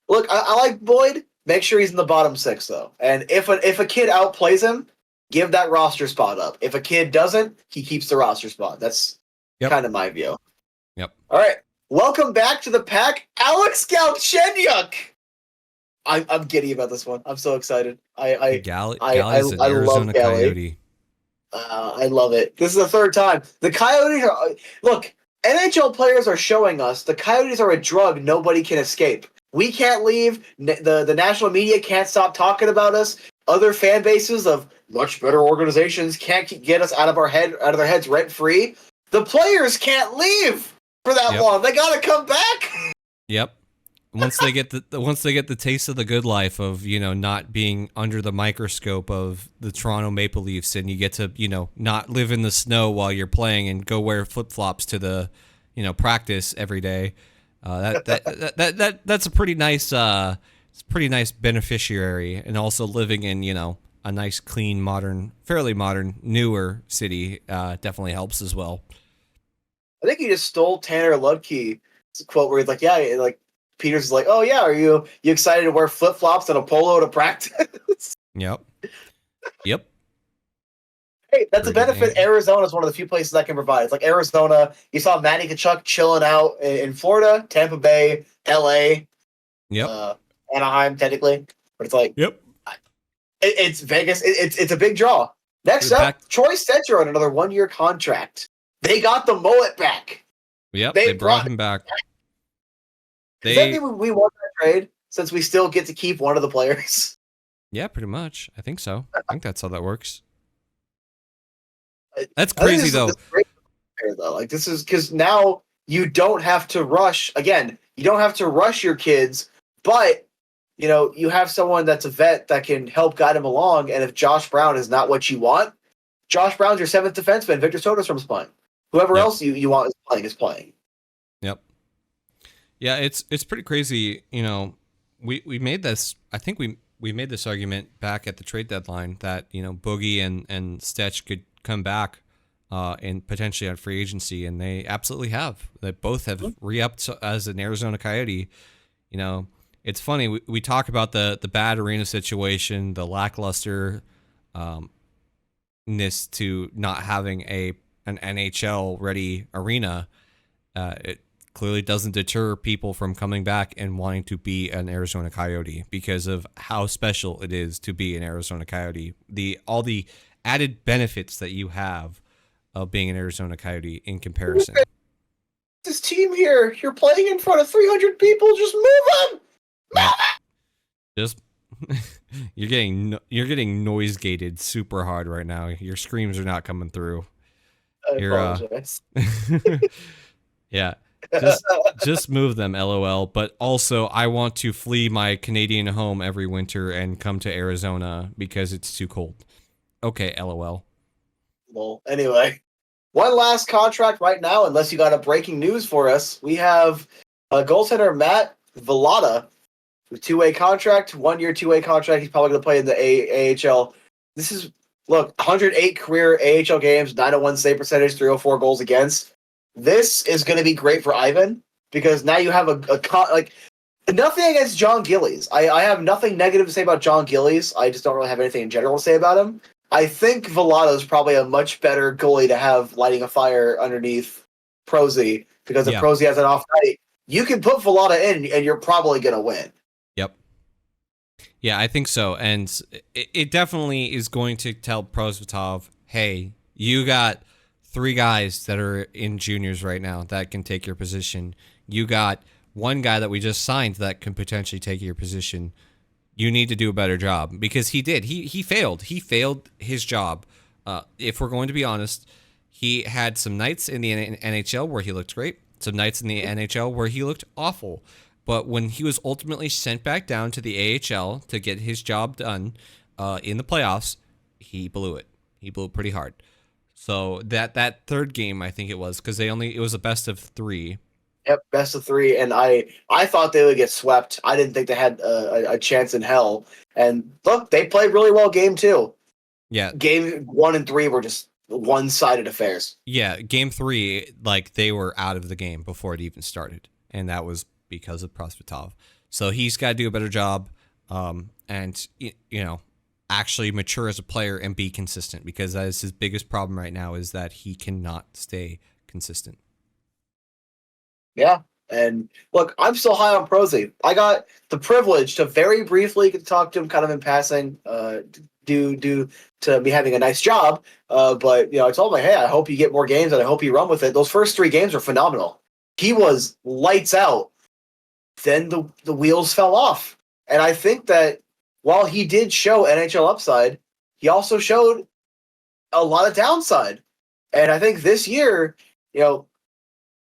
Look, I like Boyd. Make sure he's in the bottom 6 though. And if a kid outplays him, give that roster spot up. If a kid doesn't, he keeps the roster spot. That's kind of my view. Yep. All right. Welcome back to the pack, Alex Galchenyuk. I'm giddy about this one. I'm so excited. I Arizona Coyote. I love it. This is the third time. The Coyotes are look. NHL players are showing us the Coyotes are a drug nobody can escape. We can't leave. The national media can't stop talking about us. Other fan bases of much better organizations can't get us out of their heads rent free. The players can't leave for that long. They gotta come back. Yep. Once they get the taste of the good life of, not being under the microscope of the Toronto Maple Leafs, and you get to, not live in the snow while you're playing and go wear flip-flops to the, practice every day. That's a pretty nice beneficiary, and also living in, a nice, clean, fairly modern, newer city definitely helps as well. I think he just stole Tanner Ludtke's quote where he's like, yeah, like, Peters is like, oh yeah, are you excited to wear flip flops and a polo to practice? Yep. Hey, that's a benefit. Arizona is one of the few places that can provide. It's like Arizona. You saw Matty Tkachuk chilling out in Florida, Tampa Bay, LA, Anaheim, technically, but it's like, it's Vegas. It's a big draw. Next up, Troy Stecher on another 1-year contract. They got the mullet back. Yep, they brought him back. Does that mean we won that trade since we still get to keep one of the players? Yeah, pretty much. I think so. I think that's how that works. That's crazy, though. Like, this is because now you don't have to rush. Again, you don't have to rush your kids, but you have someone that's a vet that can help guide him along. And if Josh Brown is not what you want, Josh Brown's your 7th defenseman. Victor Soderstrom's playing. Whoever else you want is playing. Yep. Yeah, it's pretty crazy. We made this. I think we made this argument back at the trade deadline that Boogie and Stetch could come back and potentially on free agency, and they absolutely have. They both have re-upped as an Arizona Coyote. It's funny we talk about the bad arena situation, the lackluster ness to not having an NHL ready arena. It clearly doesn't deter people from coming back and wanting to be an Arizona Coyote because of how special it is to be an Arizona Coyote. All the added benefits that you have of being an Arizona Coyote in comparison. This team here, you're playing in front of 300 people. Just move them. Just you're getting noise gated super hard right now. Your screams are not coming through. I apologize. Yeah. Just move them, LOL. But also, I want to flee my Canadian home every winter and come to Arizona because it's too cold. Okay, LOL. Well, anyway, one last contract right now, unless you got a breaking news for us. We have goaltender Matt Velada, 2-way contract, 1-year 2-way contract. He's probably going to play in the AHL. This is, 108 career AHL games, 901 save percentage, 304 goals against. This is going to be great for Ivan because now you have nothing against John Gillies. I have nothing negative to say about John Gillies. I just don't really have anything in general to say about him. I think Velada is probably a much better goalie to have lighting a fire underneath Prosy because if Prosy has an off night, you can put Velada in and you're probably going to win. Yep. Yeah, I think so. And it definitely is going to tell Prosvetov, hey, you got 3 guys that are in juniors right now that can take your position. You got 1 guy that we just signed that can potentially take your position. You need to do a better job because he did. He failed. He failed his job. If we're going to be honest, he had some nights in the NHL where he looked great, some nights in the NHL where he looked awful. But when he was ultimately sent back down to the AHL to get his job done in the playoffs, he blew it. He blew it pretty hard. So that third game, I think it was, because it was a best of 3. Yep, best of 3, and I thought they would get swept. I didn't think they had a chance in hell. And look, they played really well game 2. Yeah. Game 1 and 3 were just one-sided affairs. Yeah, game 3, like, they were out of the game before it even started, and that was because of Prosvetov. So he's got to do a better job, and actually mature as a player and be consistent, because that is his biggest problem right now, is that he cannot stay consistent. Yeah, and look, I'm still high on Prosy. I got the privilege to very briefly talk to him, kind of in passing, due to me having a nice job. But I told him, hey, I hope you get more games, and I hope you run with it. Those first 3 games were phenomenal. He was lights out. Then the wheels fell off, and I think that while he did show NHL upside, he also showed a lot of downside. And I think this year,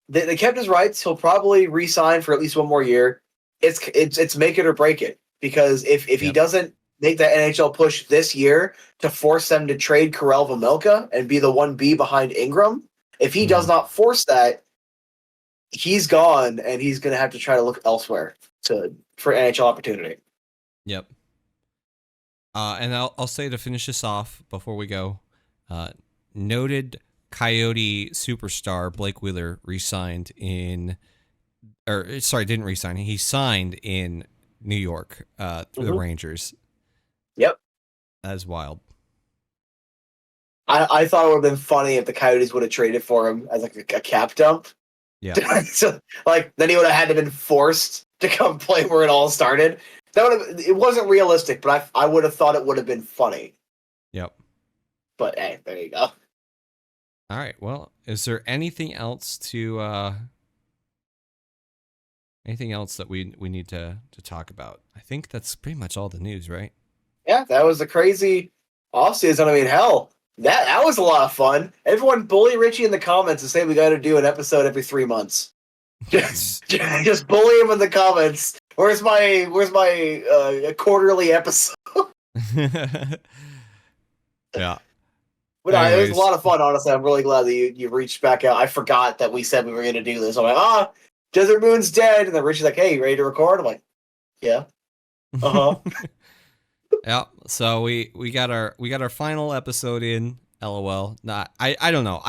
they kept his rights. He'll probably re-sign for at least 1 more year. It's make it or break it, because if he doesn't make that NHL push this year to force them to trade Karel Vejmelka and be the 1B behind Ingram, if he does not force that, he's gone, and he's going to have to try to look elsewhere for NHL opportunity. Yep. And I'll say, to finish this off before we go, noted Coyote superstar Blake Wheeler didn't resign. He signed in New York through the Rangers. Yep. That's wild. I thought it would have been funny if the Coyotes would have traded for him as like a cap dump. Yeah. So, then he would have had to been forced to come play where it all started. It wasn't realistic, but I would have thought it would have been funny. Yep. But hey, there you go. All right. Well, is there anything else that we need to talk about? I think that's pretty much all the news, right? Yeah, that was a crazy offseason. I mean, hell, that was a lot of fun. Everyone bully Richie in the comments and say we got to do an episode every 3 months. Just bully him in the comments. Where's my quarterly episode? Yeah. But it was a lot of fun, honestly. I'm really glad that you reached back out. I forgot that we said we were going to do this. I'm like, Desert Moon's dead. And then Richie's like, hey, you ready to record? I'm like, yeah. Uh-huh. Yeah. So we got our final episode in. LOL. I don't know.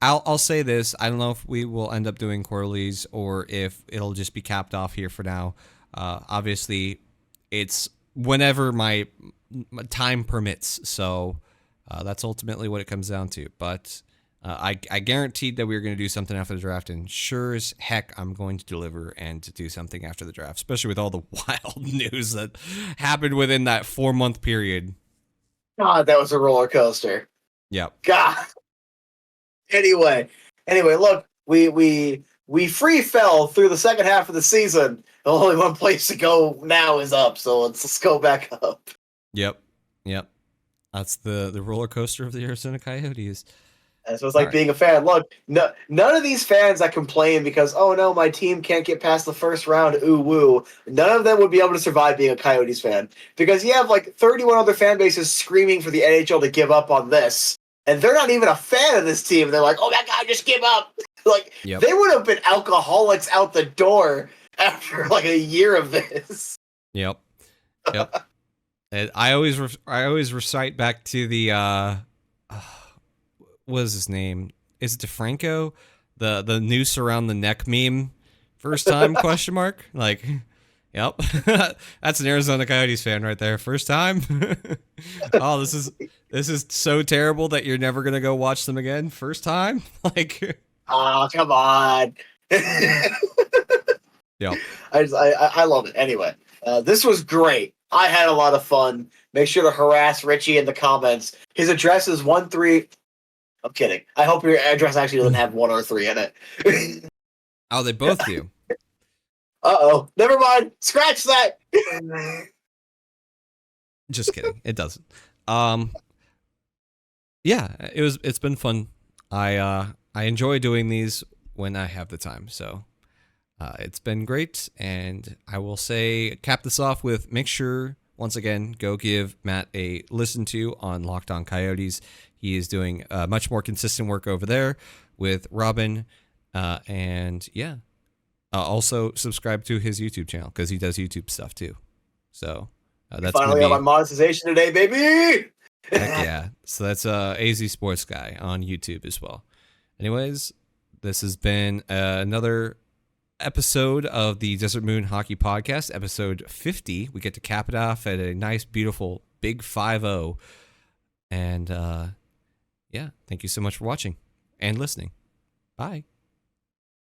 I'll say this. I don't know if we will end up doing quarterlies or if it'll just be capped off here for now. Obviously, it's whenever my time permits. So that's ultimately what it comes down to. But I guaranteed that we were going to do something after the draft, and sure as heck, I'm going to deliver and to do something after the draft, especially with all the wild news that happened within that 4-month period. God, that was a roller coaster. Yep. God. Anyway, look, we free fell through the second half of the season. The only one place to go now is up, so let's go back up. Yep. That's the roller coaster of the Arizona Coyotes. And so it's like being a fan. Look, none of these fans that complain because, oh no, my team can't get past the first round, ooh woo, none of them would be able to survive being a Coyotes fan. Because you have like 31 other fan bases screaming for the NHL to give up on this. And they're not even a fan of this team. They're like, oh my God, just give up. They would have been alcoholics out the door after like a year of this. Yep. And I always recite back to the what is his name? Is it DeFranco? The noose around the neck meme. First time question mark? Like, yep. That's an Arizona Coyotes fan right there. First time. Oh, this is so terrible that you're never gonna go watch them again. First time? Like, oh, come on. Yep. I love it. Anyway, this was great. I had a lot of fun. Make sure to harass Richie in the comments. His address is 13. I'm kidding. I hope your address actually doesn't have 1 or 3 in it. Oh, they both do. Uh-oh. Never mind. Scratch that. Just kidding. It doesn't. Yeah, it's been fun. I enjoy doing these when I have the time. So it's been great, and I will say cap this off with make sure once again, go give Matt a listen to on Locked On Coyotes. He is doing much more consistent work over there with Robin. Also subscribe to his YouTube channel because he does YouTube stuff too. So that's finally got my monetization today, baby. Heck yeah. So that's AZ Sports Guy on YouTube as well. Anyways, this has been another episode of the Desert Moon Hockey Podcast, episode 50. We get to cap it off at a nice, beautiful, big 5-0. And thank you so much for watching and listening. Bye.